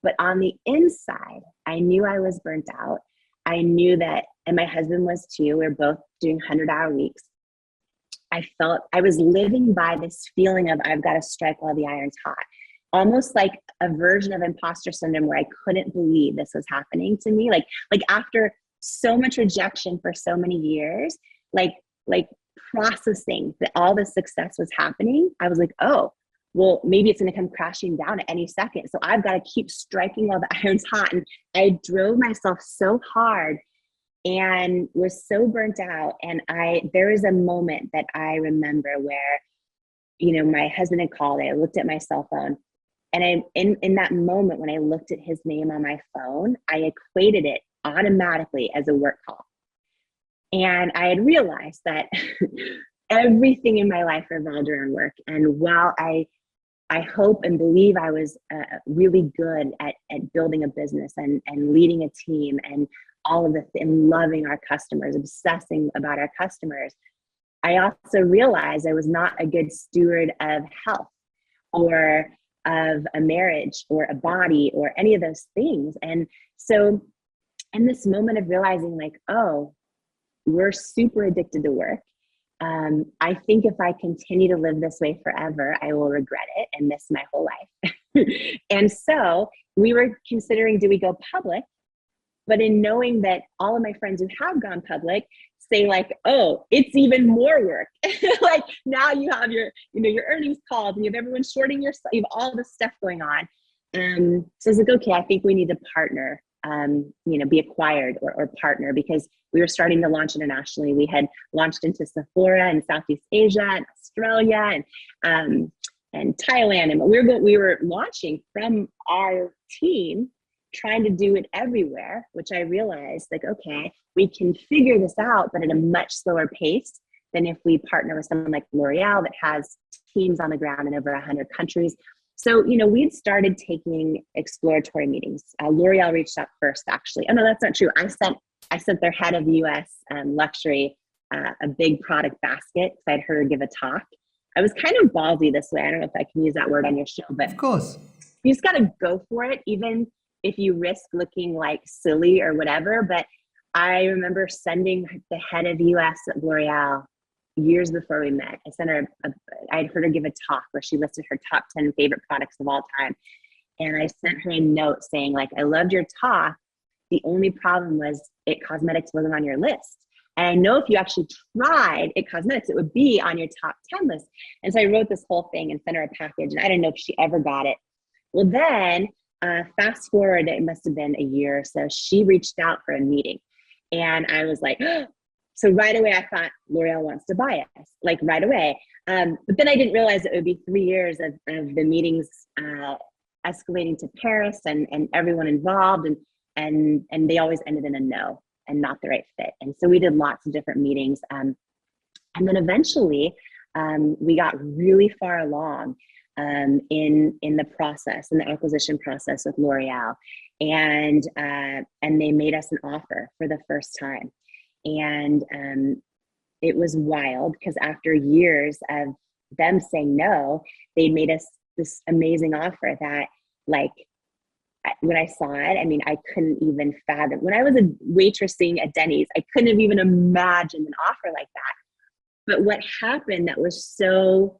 But on the inside, I knew I was burnt out. I knew that, and my husband was too. We were both doing 100-hour weeks. I felt I was living by this feeling of I've got to strike while the iron's hot. Almost like a version of imposter syndrome where I couldn't believe this was happening to me. Like after so much rejection for so many years, like processing that all this success was happening, I was like, oh, well, maybe it's going to come crashing down at any second. So I've got to keep striking while the iron's hot. And I drove myself so hard and was so burnt out. And there was a moment that I remember where, my husband had called. I looked at my cell phone, and in that moment when I looked at his name on my phone, I equated it automatically as a work call. And I had realized that everything in my life revolved around work. And while I hope and believe I was really good at building a business and leading a team and all of this and loving our customers, obsessing about our customers, I also realized I was not a good steward of health or of a marriage or a body or any of those things. And so in this moment of realizing like, oh, we're super addicted to work. I think if I continue to live this way forever, I will regret it and miss my whole life. And so we were considering, do we go public? But in knowing that all of my friends who have gone public say like, oh, it's even more work. Like now you have your earnings calls and you have everyone shorting your, you have all this stuff going on. So I was like, okay, I think we need to partner, be acquired or partner, because we were starting to launch internationally. We had launched into Sephora in Southeast Asia and Australia and Thailand. And we were launching from our team, trying to do it everywhere, which I realized like, okay, we can figure this out, but at a much slower pace than if we partner with someone like L'Oreal that has teams on the ground in over 100 countries. So, we'd started taking exploratory meetings. L'Oreal reached out first, actually. Oh no, that's not true. I sent their head of US luxury a big product basket because I'd heard her give a talk. I was kind of ballsy this way. I don't know if I can use that word on your show, but of course, you just got to go for it, even if you risk looking like silly or whatever. But I remember sending the head of US at L'Oreal years before we met. I sent her, I'd heard her give a talk where she listed her top 10 favorite products of all time. And I sent her a note saying like, I loved your talk. The only problem was IT Cosmetics wasn't on your list. And I know if you actually tried IT Cosmetics, it would be on your top 10 list. And so I wrote this whole thing and sent her a package, and I didn't know if she ever got it. Well, then fast forward, it must have been a year or so, she reached out for a meeting. And I was like, oh. So right away, I thought L'Oreal wants to buy us, like right away. But then I didn't realize it would be 3 years of the meetings escalating to Paris and everyone involved. And they always ended in a no and not the right fit. And so we did lots of different meetings. And then eventually we got really far along in the process, in the acquisition process with L'Oreal. And they made us an offer for the first time. And it was wild because after years of them saying no, they made us this amazing offer that, like, when I saw it, I mean, I couldn't even fathom. When I was a waitressing at Denny's, I couldn't have even imagined an offer like that. But what happened that was so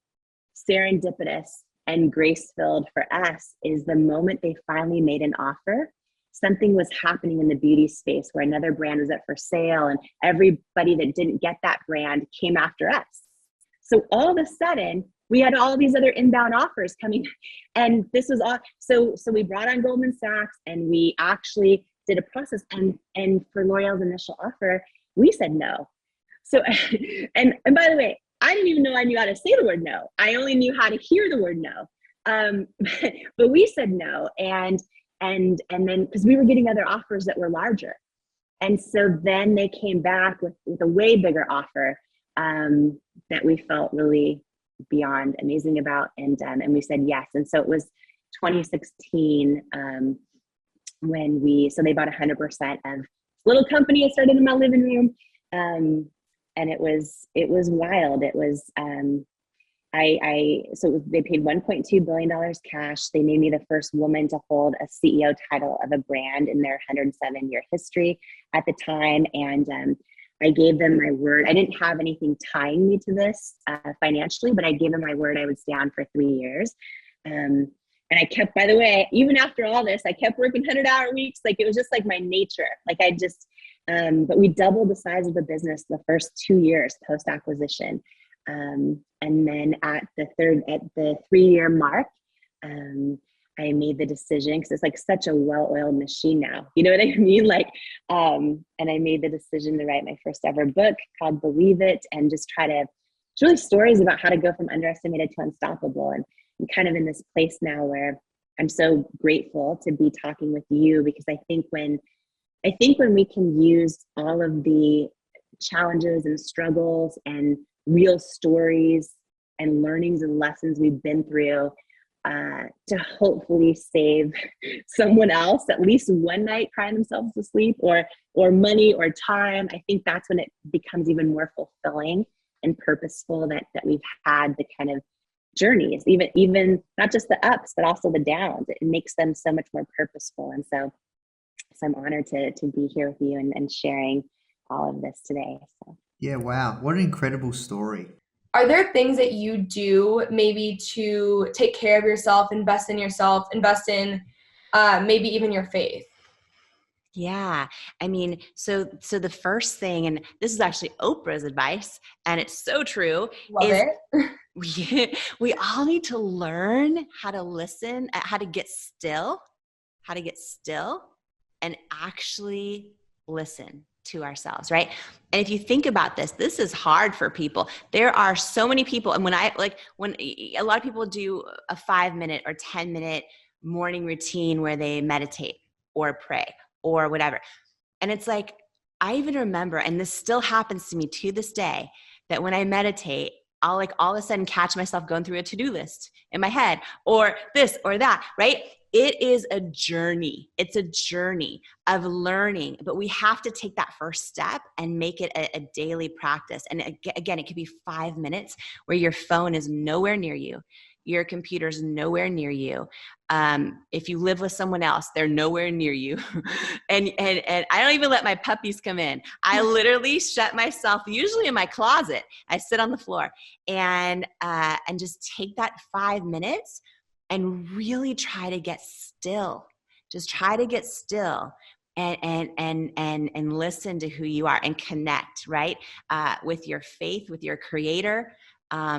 serendipitous and grace-filled for us is the moment they finally made an offer, something was happening in the beauty space where another brand was up for sale, and everybody that didn't get that brand came after us. So all of a sudden, we had all these other inbound offers coming, and this was all. So we brought on Goldman Sachs, and we actually did a process. And for L'Oreal's initial offer, we said no. So, and by the way, I didn't even know I knew how to say the word no. I only knew how to hear the word no. But we said no, and then because we were getting other offers that were larger, and so then they came back with a way bigger offer that we felt really beyond amazing about, and we said yes. And so it was 2016 when they bought 100% of this little company I started in my living room, and it was wild. It was they paid $1.2 billion cash. They made me the first woman to hold a CEO title of a brand in their 107-year history at the time. And I gave them my word. I didn't have anything tying me to this financially, but I gave them my word I would stay on for 3 years. And I kept, by the way, even after all this, I kept working 100-hour weeks. Like, it was just like my nature. Like, but we doubled the size of the business the first 2 years post-acquisition. And then at the 3-year mark, I made the decision, because it's like such a well-oiled machine now, you know what I mean? Like, and I made the decision to write my first ever book called Believe It, and just it's really stories about how to go from underestimated to unstoppable. And I'm kind of in this place now where I'm so grateful to be talking with you, because I think when we can use all of the challenges and struggles and real stories and learnings and lessons we've been through to hopefully save someone else at least one night crying themselves to sleep, or money or time, I think that's when it becomes even more fulfilling and purposeful that we've had the kind of journeys, even not just the ups, but also the downs. It makes them so much more purposeful. And so I'm honored to be here with you and sharing all of this today. So. Yeah, wow. What an incredible story. Are there things that you do maybe to take care of yourself, invest in maybe even your faith? Yeah. I mean, so the first thing, and this is actually Oprah's advice, and it's so true, Love is it. we all need to learn how to listen, how to get still and actually listen to ourselves, right? And if you think about this, this is hard for people. There are so many people, and when a lot of people do a 5-minute or 10-minute morning routine where they meditate or pray or whatever. And it's like, I even remember, and this still happens to me to this day, that when I meditate, I'll all of a sudden catch myself going through a to-do list in my head, or this or that, right? It is a journey. It's a journey of learning, but we have to take that first step and make it a daily practice. And again, it could be 5 minutes where your phone is nowhere near you. Your computer's nowhere near you. If you live with someone else, they're nowhere near you. and I don't even let my puppies come in. I literally shut myself, usually in my closet. I sit on the floor and just take that 5 minutes and really try to get still. Just try to get still and listen to who you are and connect, right? With your faith, with your creator.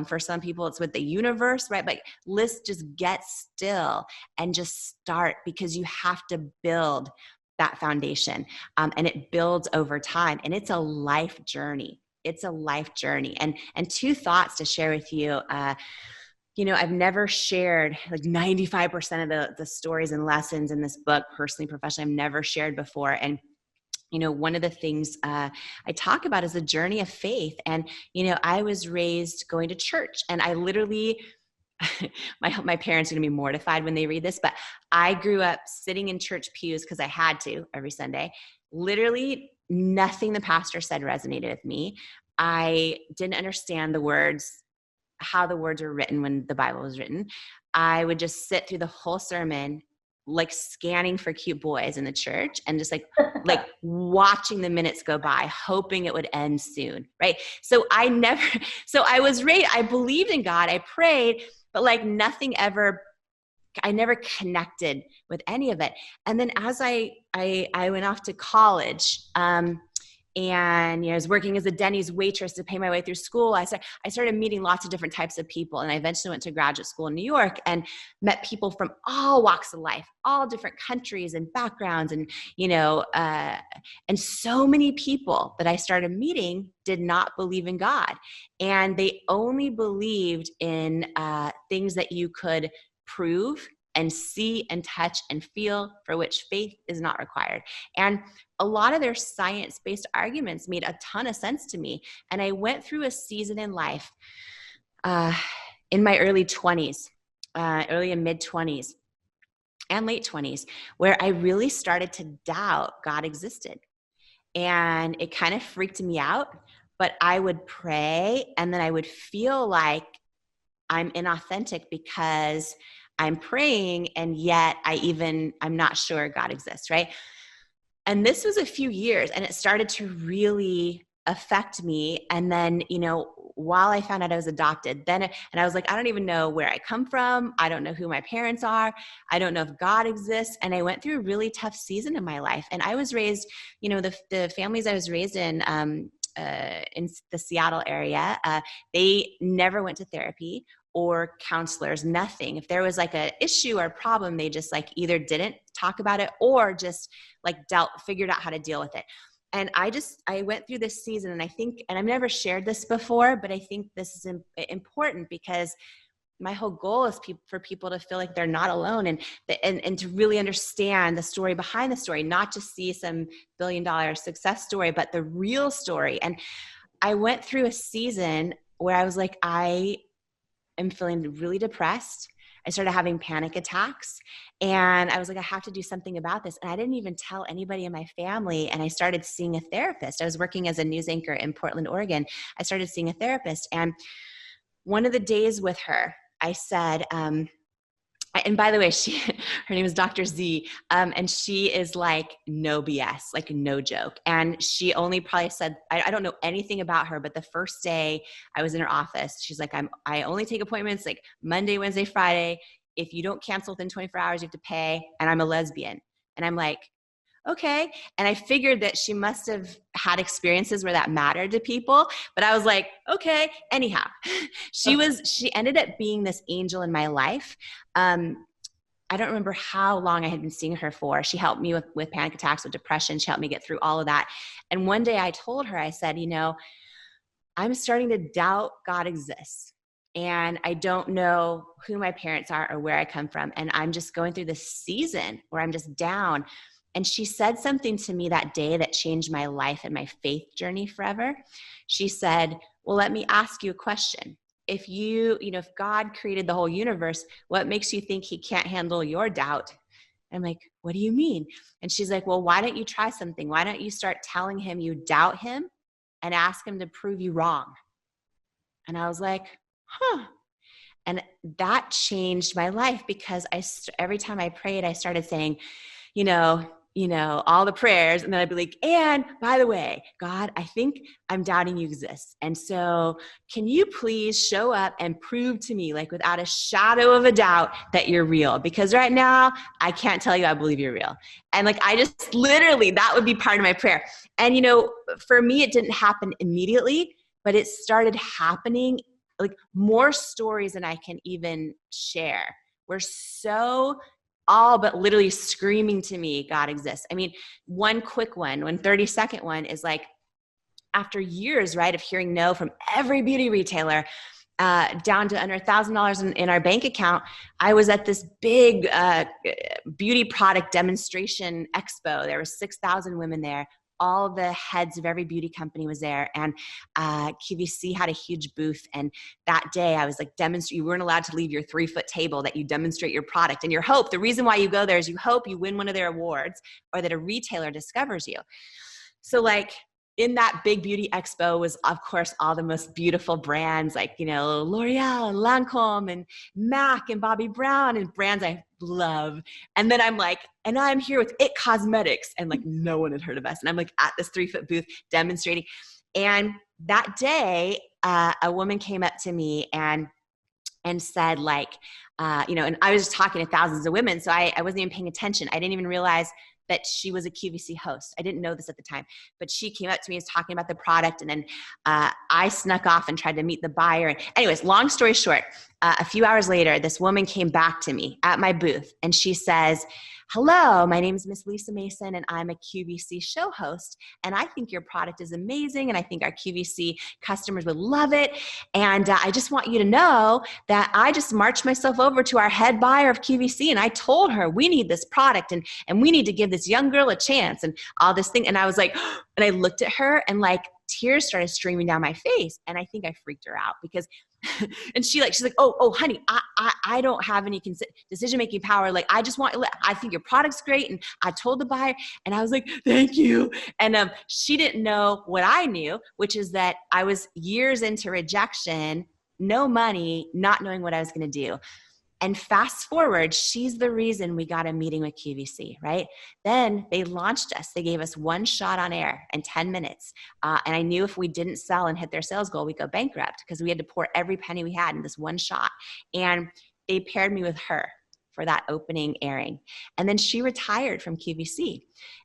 For some people, it's with the universe, right? But let's just get still and just start, because you have to build that foundation. And it builds over time, and it's a life journey. It's a life journey. And 2 thoughts to share with you. I've never shared 95% of the stories and lessons in this book, personally, professionally, I've never shared before. And one of the things I talk about is the journey of faith. And, I was raised going to church, and I literally, my parents are going to be mortified when they read this, but I grew up sitting in church pews because I had to every Sunday. Literally nothing the pastor said resonated with me. I didn't understand the words, how the words were written when the Bible was written. I would just sit through the whole sermon, scanning for cute boys in the church, and just watching the minutes go by, hoping it would end soon. Right. So I was raised, I believed in God, I prayed, but nothing ever, I never connected with any of it. And then as I went off to college, and I was working as a Denny's waitress to pay my way through school. I started meeting lots of different types of people, and I eventually went to graduate school in New York and met people from all walks of life, all different countries and backgrounds, and and so many people that I started meeting did not believe in God, and they only believed in things that you could prove and see and touch and feel, for which faith is not required. And a lot of their science-based arguments made a ton of sense to me. And I went through a season in life in my early 20s, early and mid 20s and late 20s, where I really started to doubt God existed. And it kind of freaked me out, but I would pray, and then I would feel like I'm inauthentic because I'm praying, and yet I'm not sure God exists, right? And this was a few years, and it started to really affect me. And then, while I found out I was adopted, and I was like, I don't even know where I come from. I don't know who my parents are. I don't know if God exists. And I went through a really tough season in my life. And I was raised, the families I was raised in the Seattle area, they never went to therapy or counselors, nothing. If there was a issue or problem, they just either didn't talk about it or just figured out how to deal with it. And I went through this season, and I think, and I've never shared this before, but I think this is important, because my whole goal is for people to feel like they're not alone, and to really understand the story behind the story, not just see some billion-dollar success story, but the real story. And I went through a season where I was like, I am feeling really depressed. I started having panic attacks, and I was like, I have to do something about this. And I didn't even tell anybody in my family. And I started seeing a therapist. I was working as a news anchor in Portland, Oregon. I started seeing a therapist, and one of the days with her, I said, and by the way, her name is Dr. Z, and she is like no BS, like no joke. And she only probably said, I don't know anything about her, but the first day I was in her office, she's like, I only take appointments like Monday, Wednesday, Friday. If you don't cancel within 24 hours, you have to pay, and I'm a lesbian. And I'm like, okay. And I figured that she must have had experiences where that mattered to people, but I was like, okay. Anyhow, she ended up being this angel in my life. I don't remember how long I had been seeing her for. She helped me with panic attacks, with depression. She helped me get through all of that. And one day I told her, I said, I'm starting to doubt God exists. And I don't know who my parents are or where I come from. And I'm just going through this season where I'm just down. And she said something to me that day that changed my life and my faith journey forever. She said, well, let me ask you a question. If if God created the whole universe, what makes you think he can't handle your doubt? I'm like, what do you mean? And she's like, well, why don't you try something? Why don't you start telling him you doubt him and ask him to prove you wrong? And I was like, huh. And that changed my life because every time I prayed, I started saying, all the prayers. And then I'd be like, and by the way, God, I think I'm doubting you exist. And so can you please show up and prove to me, like without a shadow of a doubt, that you're real? Because right now I can't tell you I believe you're real. And like, I just literally, that would be part of my prayer. And, for me, it didn't happen immediately, but it started happening, like more stories than I can even share. We're so all but literally screaming to me, God exists. I mean, one quick one, 30-second one is like, after years, right, of hearing no from every beauty retailer, down to under $1,000 in our bank account, I was at this big beauty product demonstration expo. There were 6,000 women there. All the heads of every beauty company was there, and QVC had a huge booth. And that day I was like, you weren't allowed to leave your 3-foot table, that you demonstrate your product. And the reason why you go there is you hope you win one of their awards or that a retailer discovers you. So like, in that big beauty expo was, of course, all the most beautiful brands like, L'Oreal and Lancome and MAC and Bobbi Brown, and brands I love. And then I'm like, and I'm here with It Cosmetics, and like no one had heard of us. And I'm like at this 3-foot booth demonstrating. And that day, a woman came up to me and said like, and I was just talking to thousands of women. So I wasn't even paying attention. I didn't even realize that she was a QVC host. I didn't know this at the time, but she came up to me and was talking about the product. And then I snuck off and tried to meet the buyer. And anyways, long story short, a few hours later, this woman came back to me at my booth and she says, hello, my name is Miss Lisa Mason and I'm a QVC show host. And I think your product is amazing. And I think our QVC customers would love it. And I just want you to know that I just marched myself over to our head buyer of QVC. And I told her, we need this product and we need to give this young girl a chance and all this thing. And I was like, and I looked at her and like tears started streaming down my face. And I think I freaked her out because and she's like, oh, honey, I don't have any decision-making power. Like, I think your product's great. And I told the buyer, and I was like, thank you. And she didn't know what I knew, which is that I was years into rejection, no money, not knowing what I was going to do. And fast forward, she's the reason we got a meeting with QVC, right? Then they launched us. They gave us one shot on air in 10 minutes. And I knew if we didn't sell and hit their sales goal, we'd go bankrupt because we had to pour every penny we had in this one shot. And they paired me with her for that opening airing. And then she retired from QVC.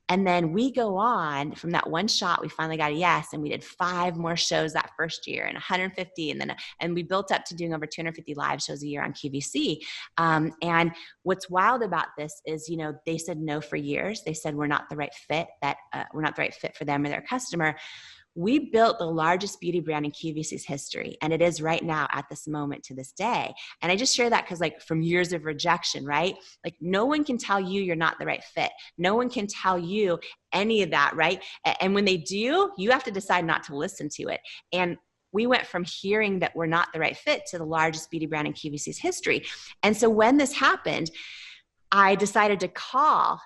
And then we go on from that one shot, we finally got a yes. And we did 5 more shows that first year and 150. And we built up to doing over 250 live shows a year on QVC. And what's wild about this is, they said no for years. They said, we're not the right fit, we're not the right fit for them or their customer. We built the largest beauty brand in QVC's history, and it is right now at this moment to this day. And I just share that because like from years of rejection, right? Like no one can tell you you're not the right fit. No one can tell you any of that, right? And when they do, you have to decide not to listen to it. And we went from hearing that we're not the right fit to the largest beauty brand in QVC's history. And so when this happened, I decided to call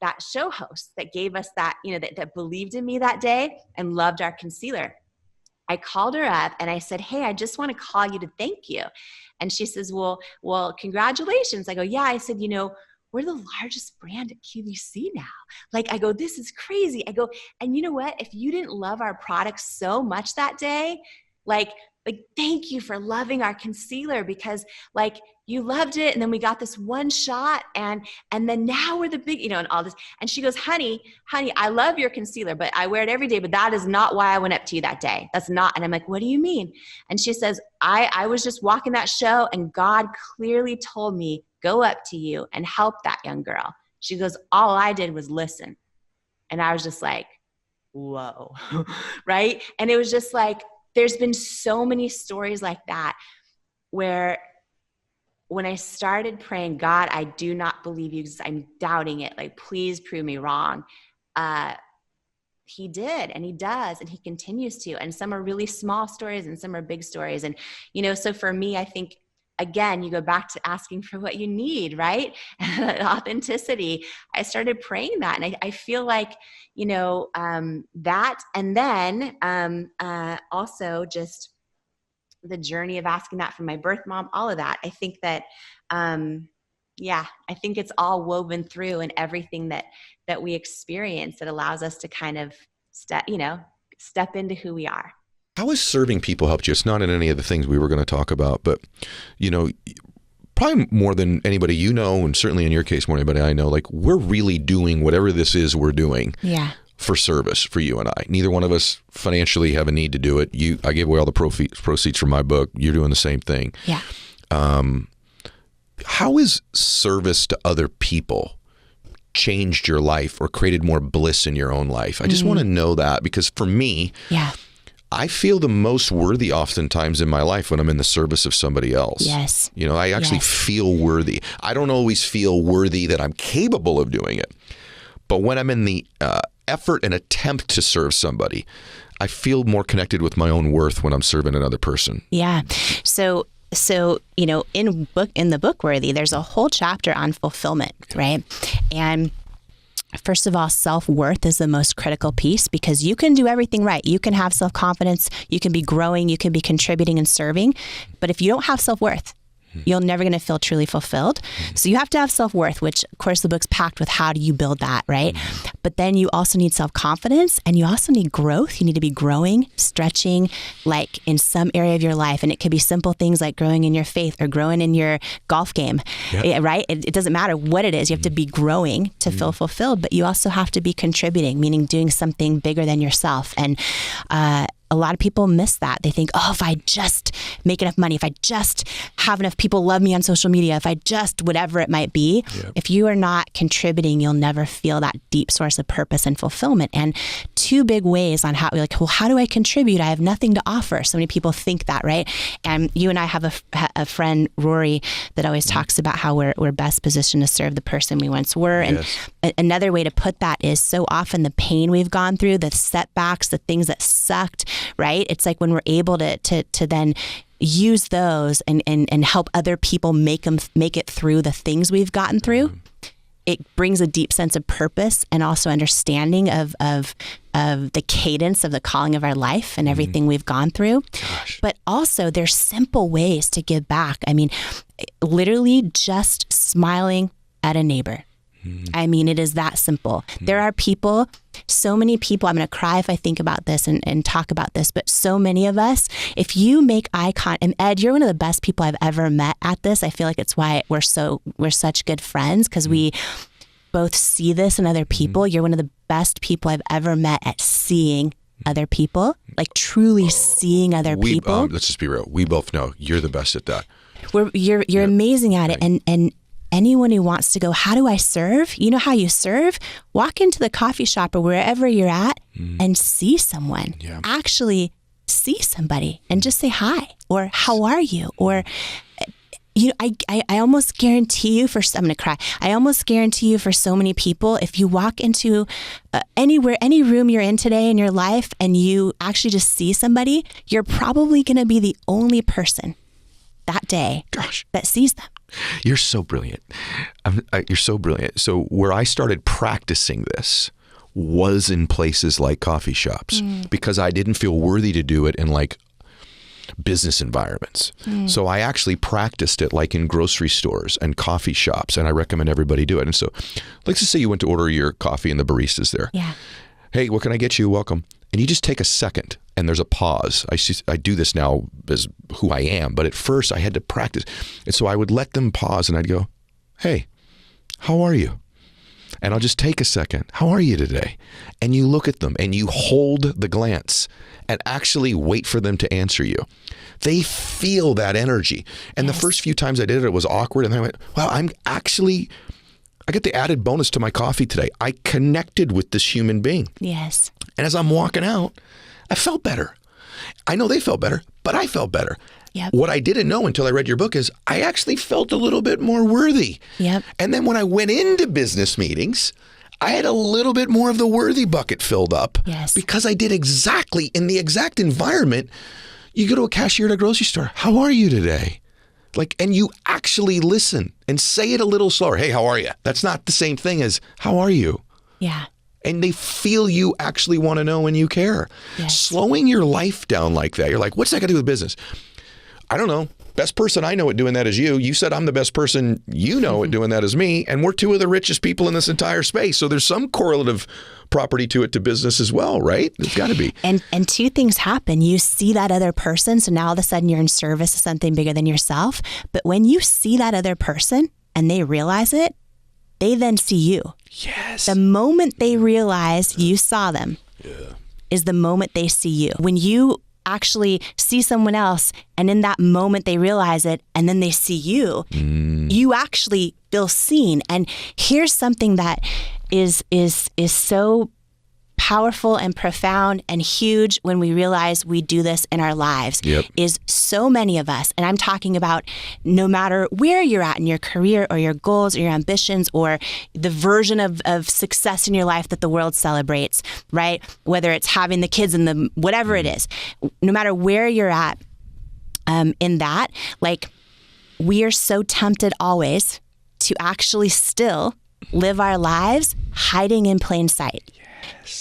that show host that gave us that, that believed in me that day and loved our concealer. I called her up and I said, hey, I just want to call you to thank you. And she says, well, congratulations. I go, yeah. I said, we're the largest brand at QVC now. Like, I go, this is crazy. I go, and you know what? If you didn't love our products so much that day, like thank you for loving our concealer, because like you loved it. And then we got this one shot and then now we're the big, and all this. And she goes, honey, I love your concealer, but I wear it every day, but that is not why I went up to you that day. That's not. And I'm like, what do you mean? And she says, I was just walking that show and God clearly told me, go up to you and help that young girl. She goes, all I did was listen. And I was just like, whoa, right? And it was just like, there's been so many stories like that where when I started praying, God, I do not believe you because I'm doubting it. Like, please prove me wrong. He did, and he does, and he continues to. And some are really small stories and some are big stories. And, so for me, I think, again, you go back to asking for what you need, right? Authenticity. I started praying that. And I feel like, that, and then also just the journey of asking that from my birth mom, all of that. I think that, I think it's all woven through in everything that we experience that allows us to kind of step into who we are. How has serving people helped you? It's not in any of the things we were going to talk about, but, probably more than anybody and certainly in your case, more than anybody I know, like we're really doing whatever this is we're doing for service for you and I. Neither one of us financially have a need to do it. I gave away all the proceeds from my book. You're doing the same thing. Yeah. How is service to other people changed your life or created more bliss in your own life? I just want to know that, because for me, I feel the most worthy oftentimes in my life when I'm in the service of somebody else. Yes. I actually feel worthy. I don't always feel worthy that I'm capable of doing it. But when I'm in the effort and attempt to serve somebody, I feel more connected with my own worth when I'm serving another person. Yeah. So in the book Worthy, there's a whole chapter on fulfillment, right? And first of all, self-worth is the most critical piece, because you can do everything right. You can have self-confidence, you can be growing, you can be contributing and serving. But if you don't have self-worth, you're never going to feel truly fulfilled. So you have to have self-worth, which of course the book's packed with how do you build that, right? But then you also need self-confidence, and you also need growth. You need to be growing, stretching, like in some area of your life. And it could be simple things like growing in your faith or growing in your golf game, right? It doesn't matter what it is. You have to be growing to feel fulfilled, but you also have to be contributing, meaning doing something bigger than yourself. And a lot of people miss that. They think, if I just make enough money, if I just have enough people love me on social media, if I just whatever it might be, if you are not contributing, you'll never feel that deep source of purpose and fulfillment. And two big ways on how do I contribute? I have nothing to offer. So many people think that, right? And you and I have a friend, Rory, that always talks about how we're best positioned to serve the person we once were. And another way to put that is, so often the pain we've gone through, the setbacks, the things that sucked, right? It's like when we're able to then use those and help other people make it through the things we've gotten through, it brings a deep sense of purpose and also understanding of the cadence of the calling of our life and everything we've gone through. But also there's simple ways to give back. I mean, literally just smiling at a neighbor. I mean, it is that simple. There are people, so many people, I'm going to cry if I think about this and talk about this, but so many of us, if you make eye contact, and Ed, you're one of the best people I've ever met at this. I feel like it's why we're such good friends, because we both see this in other people. You're one of the best people I've ever met at seeing other people, like truly seeing other people. Let's just be real. We both know you're the best at that. You're amazing at it. And anyone who wants to go, how do I serve? You know how you serve? Walk into the coffee shop or wherever you're at and see someone. Actually see somebody and just say hi, or how are you? Or, I almost guarantee you I'm going to cry. I almost guarantee you for so many people, if you walk into any room you're in today in your life and you actually just see somebody, you're probably going to be the only person that day that sees them. You're so brilliant. You're so brilliant. So where I started practicing this was in places like coffee shops because I didn't feel worthy to do it in like business environments. So I actually practiced it like in grocery stores and coffee shops, and I recommend everybody do it. And so let's just say you went to order your coffee and the barista's there. Yeah. Hey, what can I get you? Welcome. And you just take a second and there's a pause. I do this now as who I am, but at first I had to practice. And so I would let them pause and I'd go, hey, how are you? And I'll just take a second. How are you today? And you look at them and you hold the glance and actually wait for them to answer you. They feel that energy. And the first few times I did it, it was awkward. And then I went, wow, I get the added bonus to my coffee today. I connected with this human being. Yes. And as I'm walking out, I felt better. I know they felt better, but I felt better. Yep. What I didn't know until I read your book is I actually felt a little bit more worthy. Yep. And then when I went into business meetings, I had a little bit more of the worthy bucket filled up. Yes. Because I did exactly in the exact environment. You go to a cashier at a grocery store. How are you today? And you actually listen and say it a little slower. Hey, how are you? That's not the same thing as how are you? Yeah. And they feel you actually want to know and you care. Yes. Slowing your life down like that. You're like, what's that got to do with business? I don't know. Best person I know at doing that is you. You said I'm the best person you know at doing that is me. And we're two of the richest people in this entire space. So there's some correlative property to it to business as well, right? There's got to be. And two things happen. You see that other person. So now all of a sudden you're in service of something bigger than yourself. But when you see that other person and they realize it, they then see you. Yes. The moment they realize you saw them is the moment they see you. When you actually see someone else and in that moment they realize it and then they see you, you actually feel seen. And here's something that is so powerful and profound and huge when we realize we do this in our lives. Is so many of us, and I'm talking about no matter where you're at in your career or your goals or your ambitions or the version of success in your life that the world celebrates, right? Whether it's having the kids and the whatever it is, no matter where you're at in that, we are so tempted always to actually still live our lives hiding in plain sight.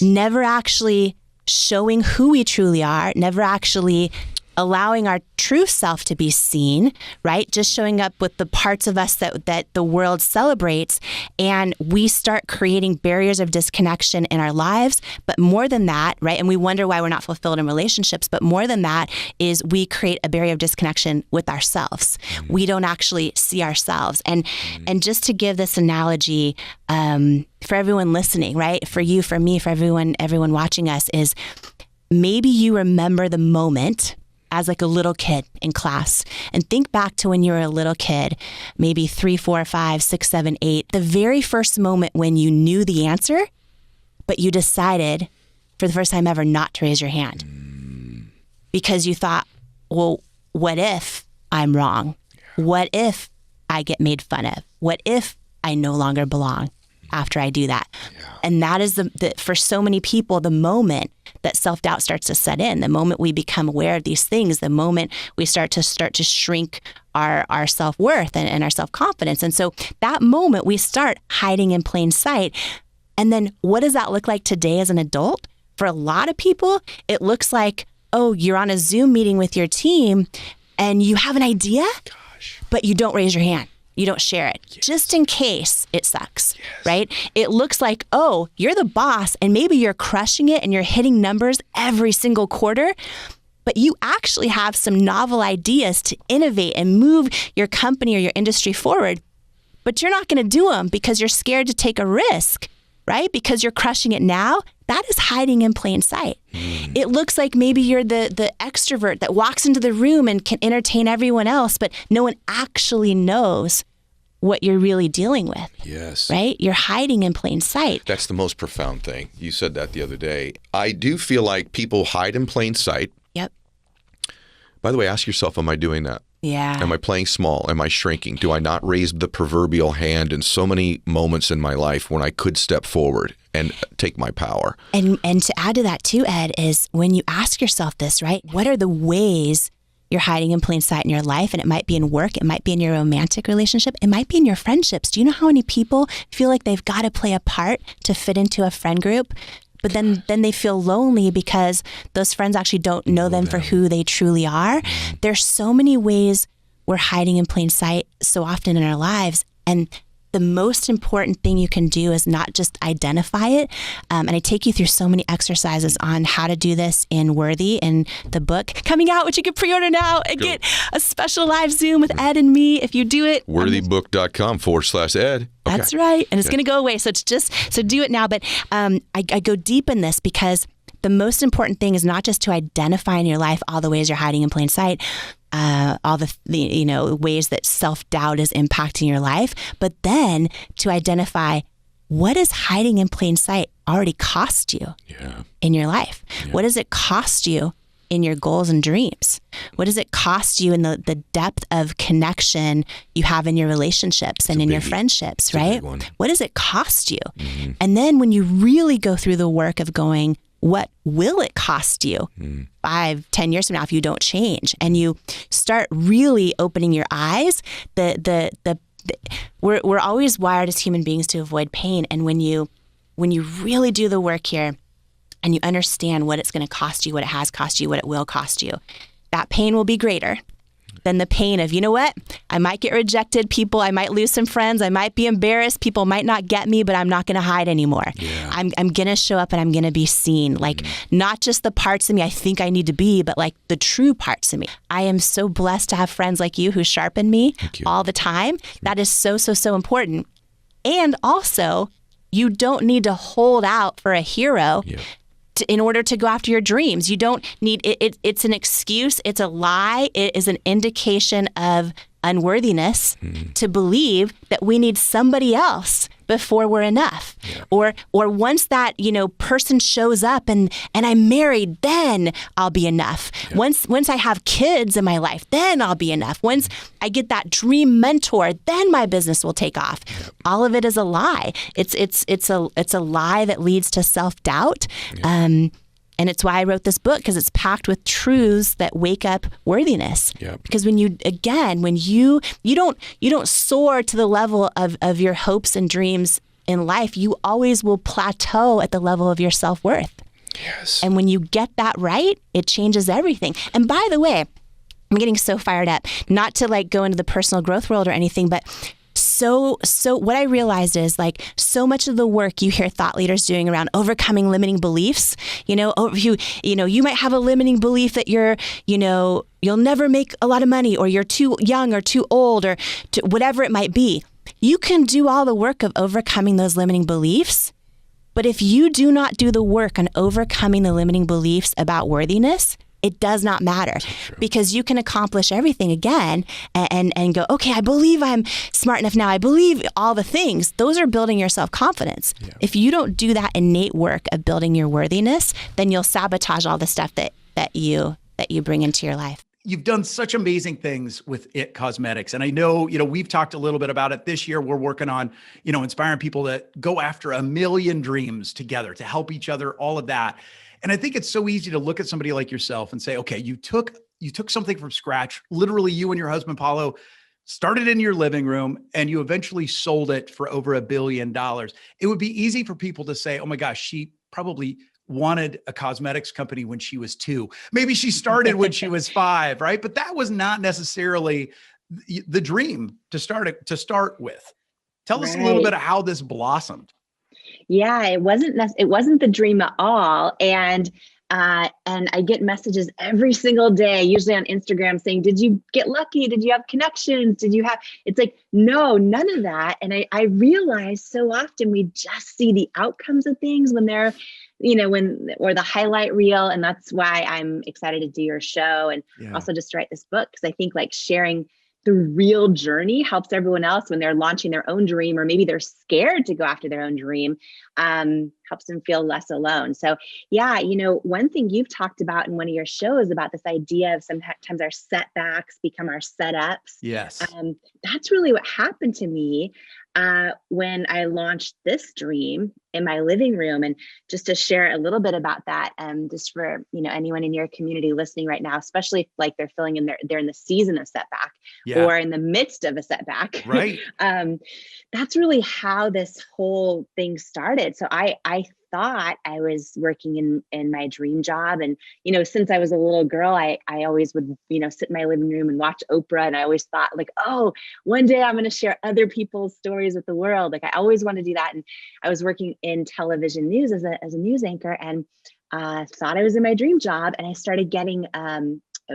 Never actually showing who we truly are, never actually allowing our true self to be seen, right? Just showing up with the parts of us that the world celebrates. And we start creating barriers of disconnection in our lives. But more than that, right? And we wonder why we're not fulfilled in relationships. But more than that is we create a barrier of disconnection with ourselves. We don't actually see ourselves. And just to give this analogy, for everyone listening, right? For you, for me, for everyone watching us, is maybe you remember the moment as a little kid in class, and think back to when you were a little kid, maybe 3, 4, 5, 6, 7, 8, the very first moment when you knew the answer, but you decided for the first time ever not to raise your hand because you thought, well, what if I'm wrong? What if I get made fun of? What if I no longer belong after I do that? And that is for so many people, the moment that self-doubt starts to set in, the moment we become aware of these things, the moment we start to shrink our self-worth and our self-confidence. And so that moment we start hiding in plain sight. And then what does that look like today as an adult? For a lot of people, it looks like, oh, you're on a Zoom meeting with your team and you have an idea, but you don't raise your hand. You don't share it, just in case it sucks, right? It looks like, oh, you're the boss and maybe you're crushing it and you're hitting numbers every single quarter, but you actually have some novel ideas to innovate and move your company or your industry forward, but you're not going to do them because you're scared to take a risk, right? Because you're crushing it now. That is hiding in plain sight. It looks like maybe you're the extrovert that walks into the room and can entertain everyone else, but no one actually knows what you're really dealing with. Yes. Right? You're hiding in plain sight. That's the most profound thing. You said that the other day. I do feel like people hide in plain sight. Yep. By the way, ask yourself, am I doing that? Yeah. Am I playing small? Am I shrinking? Do I not raise the proverbial hand in so many moments in my life when I could step forward and take my power? And to add to that too, Ed, is when you ask yourself this, right? What are the ways you're hiding in plain sight in your life, and it might be in work, it might be in your romantic relationship, it might be in your friendships. Do you know how many people feel like they've got to play a part to fit into a friend group? But then they feel lonely because those friends actually don't know them for who they truly are. There's so many ways we're hiding in plain sight so often in our lives. And the most important thing you can do is not just identify it. And I take you through so many exercises on how to do this in Worthy, in the book coming out, which you can pre-order now and get a special live Zoom with Ed and me if you do it. Worthybook.com/Ed. That's right. And it's going to go away. So do it now. But I go deep in this because the most important thing is not just to identify in your life all the ways you're hiding in plain sight, all the ways that self-doubt is impacting your life, but then to identify what is hiding in plain sight already cost you in your life. What does it cost you in your goals and dreams? What does it cost you in the depth of connection you have in your relationships and in your friendships, right? What does it cost you? Mm-hmm. And then when you really go through the work of going, what will it cost you 5-10 years from now if you don't change? And you start really opening your eyes. We're always wired as human beings to avoid pain. And when you really do the work here and you understand what it's going to cost you, what it has cost you, what it will cost you, that pain will be greater than the pain of, you know what? I might get rejected, I might lose some friends, I might be embarrassed, people might not get me, but I'm not going to hide anymore. Yeah. I'm going to show up and I'm going to be seen. Like not just the parts of me I think I need to be, but like the true parts of me. I am so blessed to have friends like you who sharpen me all the time. That is so, so, so important. And also, you don't need to hold out for a hero in order to go after your dreams. You don't need it. It's an excuse. It's a lie. It is an indication of unworthiness to believe that we need somebody else before we're enough. Or once that, person shows up and I'm married, then I'll be enough. Once I have kids in my life, then I'll be enough. Once I get that dream mentor, then my business will take off. All of it is a lie. It's a lie that leads to self-doubt. And it's why I wrote this book, because it's packed with truths that wake up worthiness. Because when you don't soar to the level of your hopes and dreams in life, you always will plateau at the level of your self-worth. And when you get that right, it changes everything. And by the way, I'm getting so fired up, not to go into the personal growth world or anything, but so what I realized is so much of the work you hear thought leaders doing around overcoming limiting beliefs, you might have a limiting belief that you'll never make a lot of money, or you're too young or too old, or whatever it might be. You can do all the work of overcoming those limiting beliefs. But if you do not do the work on overcoming the limiting beliefs about worthiness, it does not matter, because you can accomplish everything again and go, okay, I believe I'm smart enough now. I believe all the things. Those are building your self-confidence. If you don't do that innate work of building your worthiness, then you'll sabotage all the stuff that you bring into your life. You've done such amazing things with It Cosmetics. And I know, we've talked a little bit about it this year. We're working on, inspiring people to go after 1 million dreams together, to help each other, all of that. And I think it's so easy to look at somebody like yourself and say, okay, you took something from scratch. Literally, you and your husband, Paulo, started in your living room and you eventually sold it for over $1 billion. It would be easy for people to say, oh my gosh, she probably wanted a cosmetics company when she was 2. Maybe she started when she was 5, right? But that was not necessarily the dream to start with. Tell us a little bit of how this blossomed. Yeah, it wasn't the dream at all. And I get messages every single day, usually on Instagram, saying, did you get lucky? Did you have connections? It's like, no, none of that. And I realize so often we just see the outcomes of things when they're, or the highlight reel. And that's why I'm excited to do your show and also just write this book. Cause I think sharing the real journey helps everyone else when they're launching their own dream, or maybe they're scared to go after their own dream, helps them feel less alone. So yeah, one thing you've talked about in one of your shows about this idea of sometimes our setbacks become our setups. Yes. That's really what happened to me when I launched this dream in my living room. And just to share a little bit about that, just for anyone in your community listening right now, especially if like they're they're in the season of setback or in the midst of a setback. Right. That's really how this whole thing started. So I thought I was working in my dream job. And, since I was a little girl, I always would, sit in my living room and watch Oprah. And I always thought like, oh, one day I'm going to share other people's stories with the world. Like I always want to do that. And I was working in television news as a news anchor, and thought I was in my dream job. And I started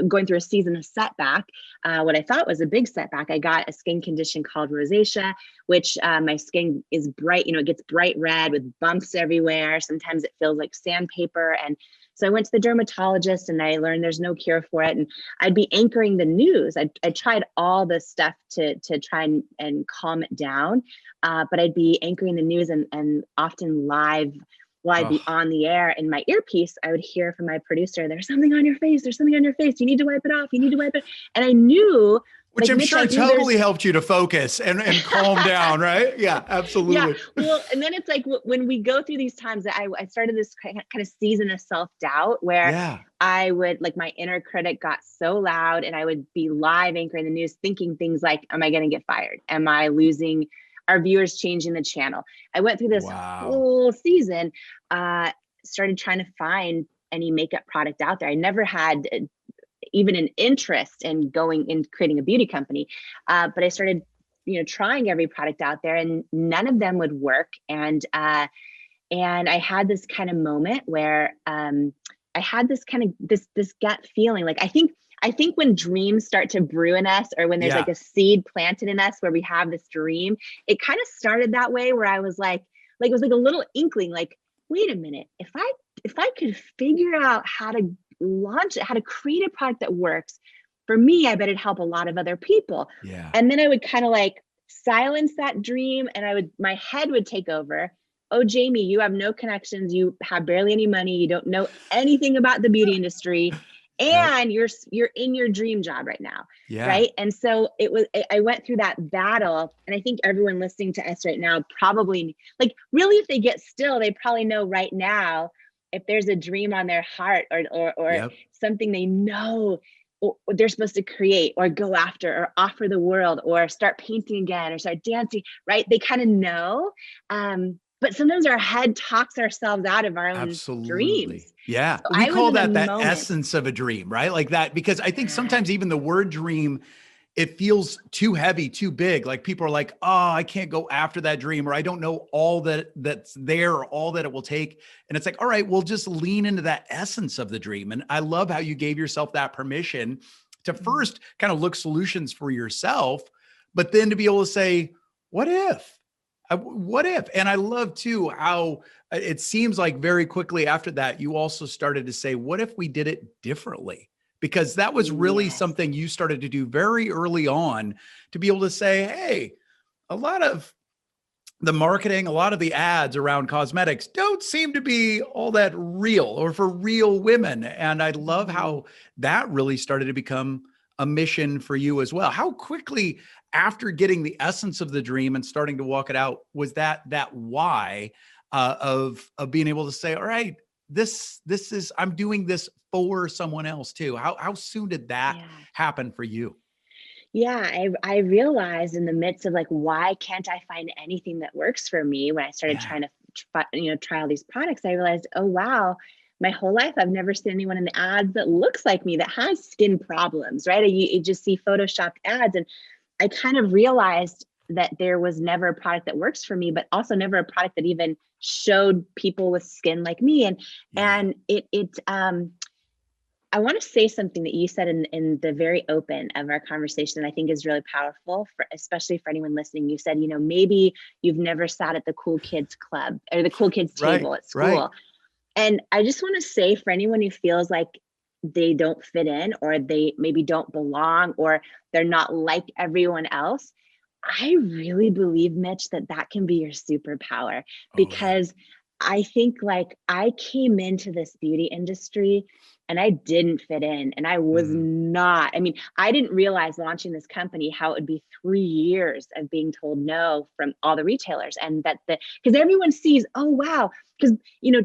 going through a season of setback, what I thought was a big setback. I got a skin condition called rosacea, which my skin is bright, it gets bright red with bumps everywhere. Sometimes it feels like sandpaper. And so I went to the dermatologist and I learned there's no cure for it. And I'd be anchoring the news. I tried all the stuff to try and calm it down, but I'd be anchoring the news and often live. While I'd be on the air in my earpiece, I would hear from my producer, there's something on your face. There's something on your face. You need to wipe it off. You need to wipe it. And I knew. Which I'm sure totally helped you to focus and calm down, right? Yeah, absolutely. Yeah. Well, and then it's like when we go through these times, I started this kind of season of self-doubt where I would, like, my inner critic got so loud, and I would be live anchoring the news thinking things like, am I going to get fired? Am I losing our viewers, changing the channel? I went through this whole season, started trying to find any makeup product out there. I never had even an interest in going in creating a beauty company. But I started, trying every product out there, and none of them would work. And I had this kind of moment where I had this kind of this gut feeling. Like, I think when dreams start to brew in us, or when there's like a seed planted in us where we have this dream, it kind of started that way, where I was like it was like a little inkling, like, wait a minute, if I could figure out how to launch it, how to create a product that works for me, I bet it'd help a lot of other people. Yeah. And then I would kind of like silence that dream, and my head would take over. Oh, Jamie, you have no connections. You have barely any money. You don't know anything about the beauty industry. And you're in your dream job right now. Yeah. Right. And so I went through that battle. And I think everyone listening to us right now probably, like, really, if they get still, they probably know right now, if there's a dream on their heart or something they know they're supposed to create or go after or offer the world or start painting again or start dancing, right? They kind of know. But sometimes our head talks ourselves out of our own dreams. Yeah. So We call that moment. essence of a dream, right? Like that, because I think sometimes even the word dream, it feels too heavy, too big. Like people are like, oh, I can't go after that dream, or I don't know all that's there, or all that it will take. And it's like, all right, we'll just lean into that essence of the dream. And I love how you gave yourself that permission to first kind of look solutions for yourself, but then to be able to say, what if? What if? And I love too how it seems like very quickly after that, you also started to say, what if we did it differently? Because that was really something you started to do very early on, to be able to say, hey, a lot of the marketing, a lot of the ads around cosmetics don't seem to be all that real or for real women. And I love how that really started to become a mission for you as well. How quickly after getting the essence of the dream and starting to walk it out, was that why of being able to say, all right, this is, I'm doing this for someone else too. How soon did that happen for you? Yeah, I realized in the midst of like, why can't I find anything that works for me? When I started trying to try all these products, I realized, oh, wow, my whole life, I've never seen anyone in the ads that looks like me, that has skin problems, right? You just see Photoshopped ads. And I kind of realized that there was never a product that works for me, but also never a product that even showed people with skin like me. And I want to say something that you said in the very open of our conversation that I think is really powerful, especially for anyone listening. You said, maybe you've never sat at the cool kids club or the cool kids table at school. Right. And I just want to say, for anyone who feels like they don't fit in, or they maybe don't belong, or they're not like everyone else, I really believe, Mitch, that can be your superpower, because I think like I came into this beauty industry and I didn't fit in, and I was not, I mean, I didn't realize launching this company how it would be 3 years of being told no from all the retailers, and that because everyone sees, oh wow, because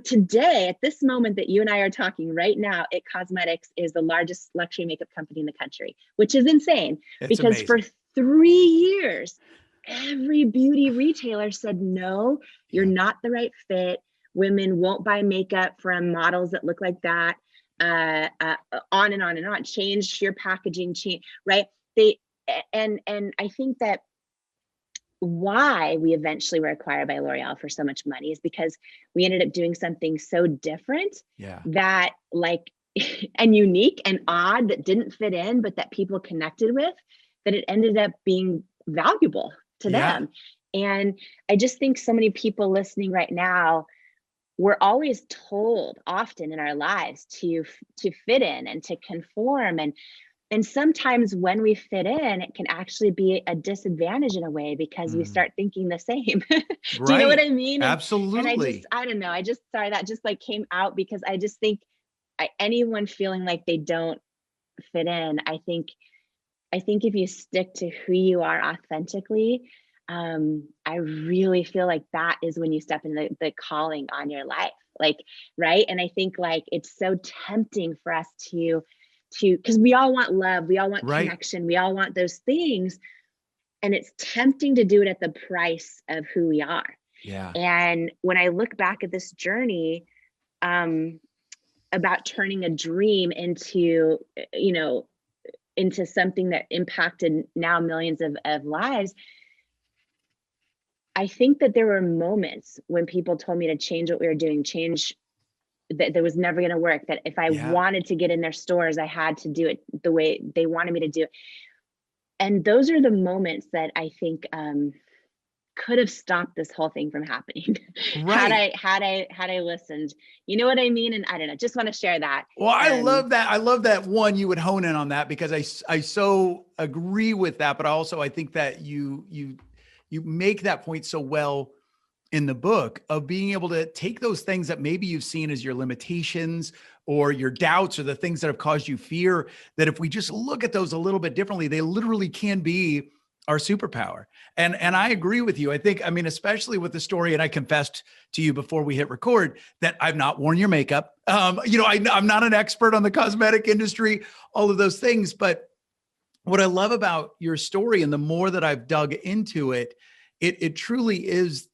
today at this moment that you and I are talking right now, It Cosmetics is the largest luxury makeup company in the country, which is insane. It's because amazing. for 3 years every beauty retailer said, no, you're not the right fit. Women won't buy makeup from models that look like that. On and on and on. Change your packaging, change, right? And I think that why we eventually were acquired by L'Oreal for so much money is because we ended up doing something so different that like and unique and odd, that didn't fit in, but that people connected with, that it ended up being valuable to them. And I just think so many people listening right now, we're always told often in our lives to fit in and to conform, and sometimes when we fit in, it can actually be a disadvantage in a way, because we start thinking the same. Do you know what I mean? Absolutely. And I don't know, I just, sorry, that just like came out because I just think anyone feeling like they don't fit in, I think if you stick to who you are authentically, I really feel like that is when you step in the calling on your life, like, right? And I think like it's so tempting for us to because we all want love, we all want connection, we all want those things, and it's tempting to do it at the price of who we are. And when I look back at this journey, about turning a dream into into something that impacted now millions of lives, I think that there were moments when people told me to change what we were doing, change that was never going to work, that if I wanted to get in their stores, I had to do it the way they wanted me to do it. And those are the moments that I think could have stopped this whole thing from happening. Had I listened, you know what I mean? And I don't know, just want to share that. Well, I love that. I love that one, you would hone in on that, because I so agree with that. But also I think that you make that point so well in the book, of being able to take those things that maybe you've seen as your limitations or your doubts or the things that have caused you fear, that if we just look at those a little bit differently, they literally can be our superpower. And I agree with you. I think, I mean, especially with the story, and I confessed to you before we hit record that I've not worn your makeup. I'm not an expert on the cosmetic industry, all of those things. But what I love about your story, and the more that I've dug into it, it truly is,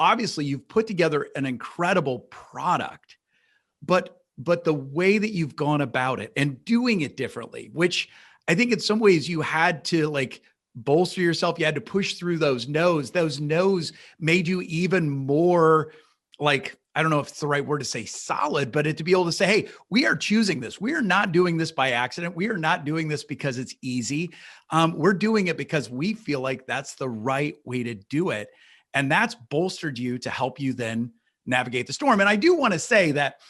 obviously you've put together an incredible product, but the way that you've gone about it and doing it differently, which I think in some ways you had to like bolster yourself. You had to push through those no's. Those no's made you even more like, I don't know if it's the right word to say solid, but to be able to say, hey, we are choosing this. We are not doing this by accident. We are not doing this because it's easy. We're doing it because we feel like that's the right way to do it. And that's bolstered you to help you then navigate the storm. And I do want to say that,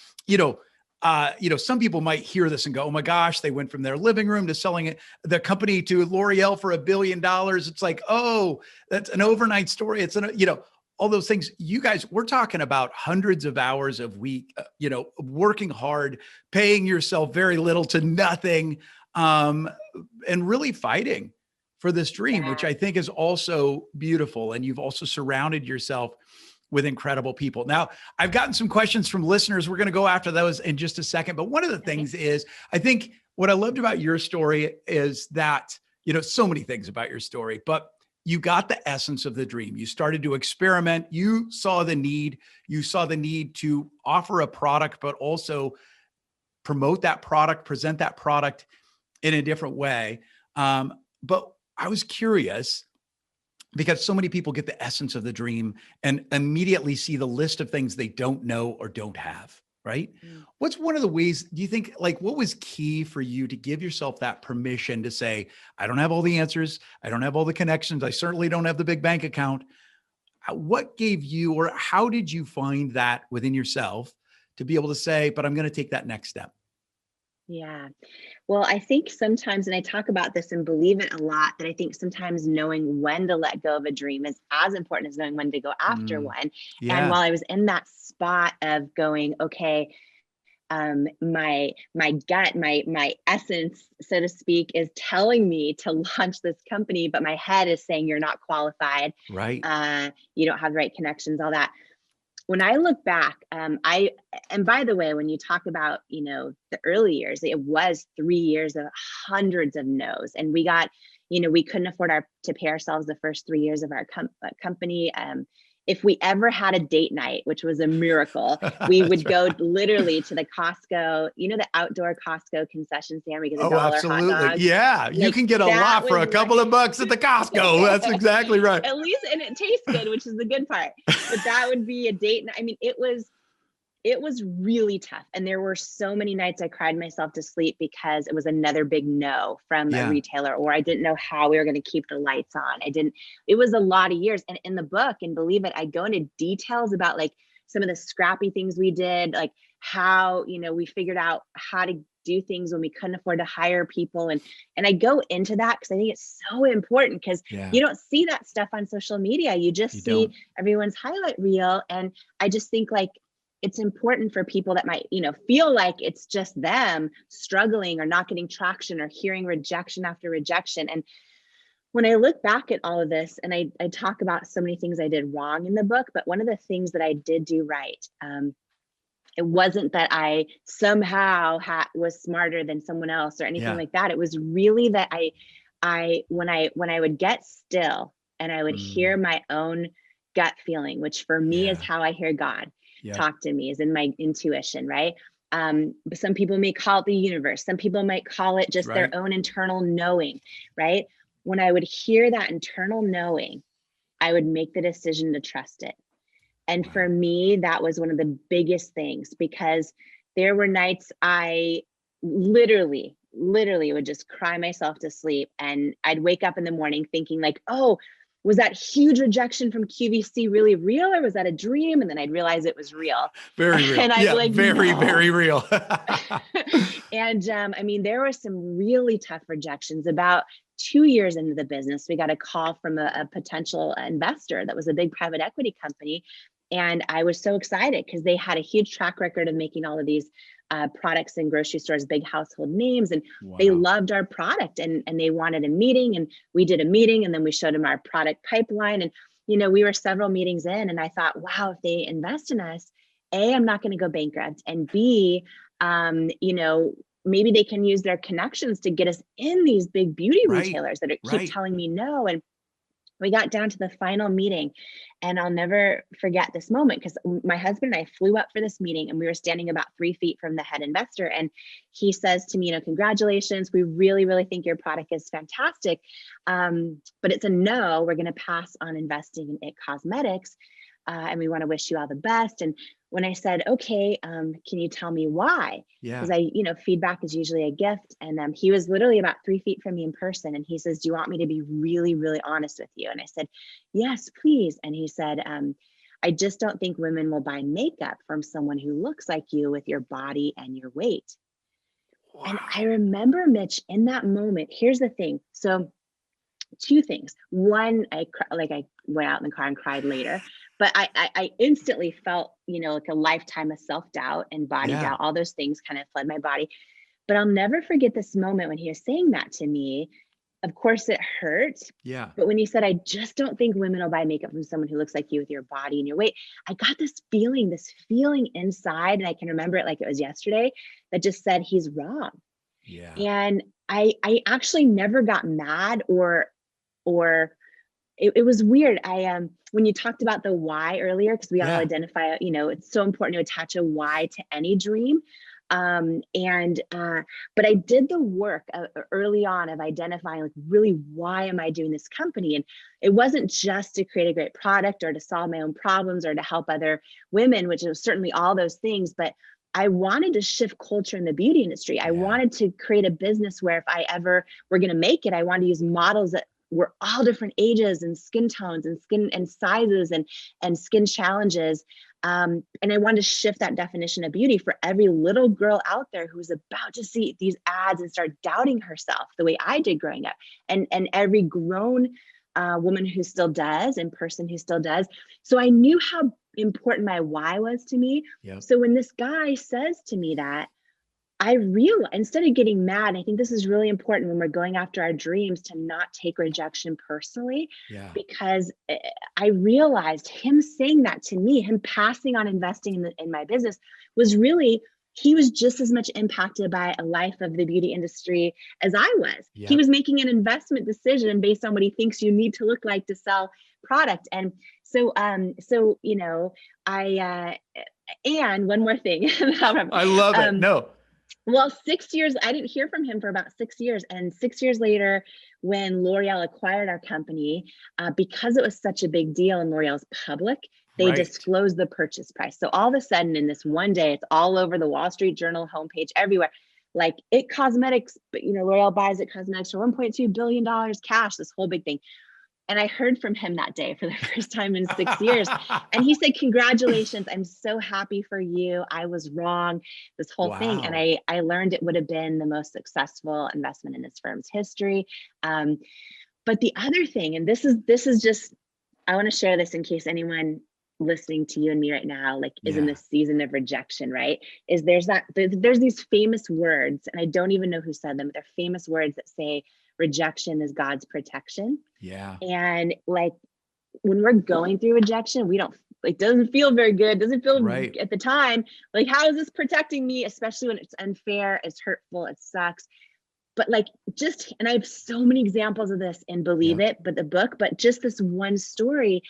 some people might hear this and go, oh my gosh, they went from their living room to selling the company to L'Oreal for $1 billion. It's like, oh, that's an overnight story. It's all those things. You guys, we're talking about hundreds of hours a week, working hard, paying yourself very little to nothing, and really fighting for this dream, which I think is also beautiful. And you've also surrounded yourself with incredible people. Now, I've gotten some questions from listeners. We're going to go after those in just a second. But one of the things is, I think what I loved about your story is that, so many things about your story, but you got the essence of the dream. You started to experiment. You saw the need. You saw the need to offer a product, but also promote that product, present that product in a different way. But I was curious, because so many people get the essence of the dream and immediately see the list of things they don't know or don't have, right? What's one of the ways, do you think, like, what was key for you to give yourself that permission to say, I don't have all the answers. I don't have all the connections. I certainly don't have the big bank account. What gave you, or how did you find that within yourself to be able to say, but I'm going to take that next step? Yeah. Well, I think sometimes, and I talk about this and believe it a lot, that I think sometimes knowing when to let go of a dream is as important as knowing when to go after Mm, one. And yeah. while I was in that spot of going, okay, my gut, my essence, so to speak, is telling me to launch this company, but my head is saying you're not qualified, Right. you don't have the right connections, all that. When I look back, and by the way, when you talk about, the early years, it was 3 years of hundreds of no's. And we got, we couldn't afford to pay ourselves the first 3 years of our company. If we ever had a date night, which was a miracle, we would go literally to the Costco, the outdoor Costco concession stand. We get Oh, $1 hot absolutely. dogs. Yeah. You Like can get a that lot for a was couple of bucks at the Costco. That's exactly right. at least, and it tastes good, which is the good part. But that would be a date night. I mean, it was really tough. And there were so many nights I cried myself to sleep because it was another big no from a Yeah. retailer, or I didn't know how we were going to keep the lights on. It was a lot of years. And in the book, and believe it, I go into details about like some of the scrappy things we did, like how, we figured out how to do things when we couldn't afford to hire people. And I go into that because I think it's so important, because Yeah. you don't see that stuff on social media. You just You see don't. everyone's highlight reel. And I just think like, it's important for people that might, feel like it's just them struggling or not getting traction or hearing rejection after rejection. And when I look back at all of this, and I talk about so many things I did wrong in the book, but one of the things that I did do right, it wasn't that I somehow was smarter than someone else or anything Yeah. like that. It was really that when I would get still and I would hear my own gut feeling, which for me is Yeah. how I hear God Yep. talk to me, is in my intuition, right? But some people may call it the universe. Some people might call it just Right. their own internal knowing, right? When I would hear that internal knowing, I would make the decision to trust it. And Wow. for me, that was one of the biggest things, because there were nights I literally would just cry myself to sleep. And I'd wake up in the morning thinking like, oh, was that huge rejection from QVC really real, or was that a dream? And then I'd realize it was real. Very real. And I'd Yeah. be like, Very, no. very real. And I mean, there were some really tough rejections. About 2 years into the business, we got a call from a potential investor that was a big private equity company. And I was so excited because they had a huge track record of making all of these products in grocery stores, big household names. And they Wow. loved our product, and they wanted a meeting. And we did a meeting, and then we showed them our product pipeline. And, we were several meetings in, and I thought, wow, if they invest in us, A, I'm not going to go bankrupt. And B, maybe they can use their connections to get us in these big beauty Right. retailers that keep Right. telling me no. And we got down to the final meeting, and I'll never forget this moment, because my husband and I flew up for this meeting, and we were standing about 3 feet from the head investor. And he says to me, congratulations. We really, really think your product is fantastic. But it's a no, we're going to pass on investing in IT Cosmetics. And we want to wish you all the best. And when I said, okay, can you tell me why? Yeah. Because feedback is usually a gift. And he was literally about 3 feet from me in person. And he says, do you want me to be really, really honest with you? And I said, yes, please. And he said, I just don't think women will buy makeup from someone who looks like you with your body and your weight. Wow. And I remember, Mitch, in that moment, here's the thing. So 2 things. One, I went out in the car and cried later, but I instantly felt, like a lifetime of self-doubt and body Yeah. doubt. All those things kind of flood my body. But I'll never forget this moment when he was saying that to me. Of course it hurt. Yeah. But when he said, I just don't think women will buy makeup from someone who looks like you with your body and your weight, I got this feeling inside, and I can remember it like it was yesterday, that just said, he's wrong. Yeah. And I actually never got mad or it was weird. When you talked about the why earlier, because we all Yeah. identify, it's so important to attach a why to any dream. But I did the work early on of identifying like, really, why am I doing this company? And it wasn't just to create a great product or to solve my own problems or to help other women, which was certainly all those things, but I wanted to shift culture in the beauty industry. I wanted to create a business where if I ever were going to make it, I wanted to use models that we're all different ages and skin tones and skin and sizes and skin challenges. And I wanted to shift that definition of beauty for every little girl out there who's about to see these ads and start doubting herself the way I did growing up, and every grown woman who still does and person who still does. So I knew how important my why was to me. Yep. So when this guy says to me that, I realized, instead of getting mad, I think this is really important when we're going after our dreams, to not take rejection personally, because I realized him saying that to me, him passing on investing in my business, was really, he was just as much impacted by a life of the beauty industry as I was. He was making an investment decision based on what he thinks you need to look like to sell product. And so, you know, and one more thing. I love it. No. Well, 6 years, I didn't hear from him for about 6 years. And 6 years later, when L'Oreal acquired our company, because it was such a big deal and L'Oreal's public, they disclosed the purchase price. So all of a sudden in this one day, it's all over the Wall Street Journal homepage, everywhere. Like It Cosmetics, you know, L'Oreal buys It Cosmetics for $1.2 billion cash, this whole big thing. And I heard from him that day for the first time in 6 years. And he said, congratulations, I'm so happy for you. I was wrong, this whole thing. And I learned it would have been the most successful investment in his firm's history. But the other thing, and this is just, I want to share this in case anyone listening to you and me right now, like is in this season of rejection, right? Is there's these famous words, and I don't even know who said them, but they're famous words that say, rejection is God's protection. Yeah. And like when we're going through rejection, it doesn't feel very good. Doesn't feel at the time. Like, how is this protecting me? Especially when it's unfair, it's hurtful, it sucks. But like and I have so many examples of this in Believe It, but the book, but just this one story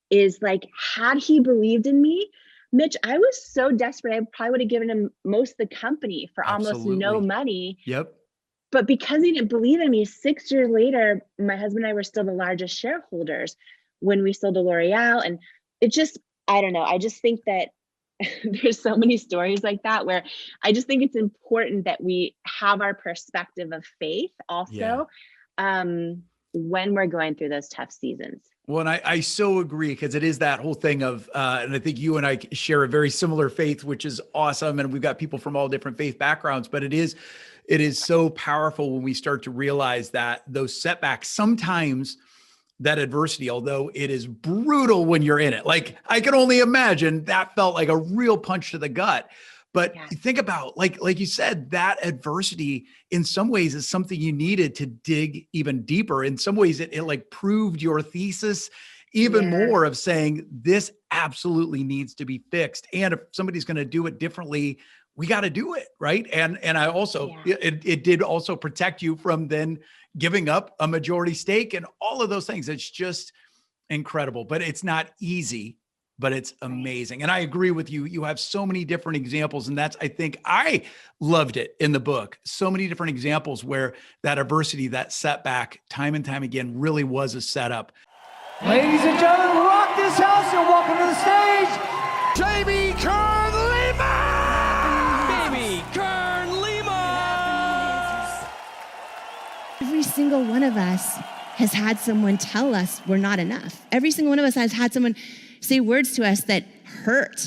is like, had he believed in me, Mitch, I was so desperate. I probably would have given him most of the company for almost no money. Yep. But because he didn't believe in me, 6 years later, my husband and I were still the largest shareholders when we sold to L'Oreal. And it just, I don't know. I just think that there's so many stories like that where I just think it's important that we have our perspective of faith also when we're going through those tough seasons. Well, and I so agree, because it is that whole thing of, and I think you and I share a very similar faith, which is awesome. And we've got people from all different faith backgrounds, but it is so powerful when we start to realize that those setbacks, sometimes that adversity, although it is brutal when you're in it, like I can only imagine that felt like a real punch to the gut. But you think about, like you said, that adversity in some ways is something you needed to dig even deeper. In some ways, it like proved your thesis even more, of saying this absolutely needs to be fixed. And if somebody's going to do it differently, we got to do it. Right. And I also, it did also protect you from then giving up a majority stake and all of those things. It's just incredible, but it's not easy, but it's amazing. And I agree with you. You have so many different examples. And that's, I think I loved it in the book. So many different examples where that adversity, that setback, time and time again, really was a setup. Ladies and gentlemen, rock this house and welcome to the stage, Jamie Kern Lima! Jamie Kern Lima! Every single one of us has had someone tell us we're not enough. Every single one of us has had someone say words to us that hurt.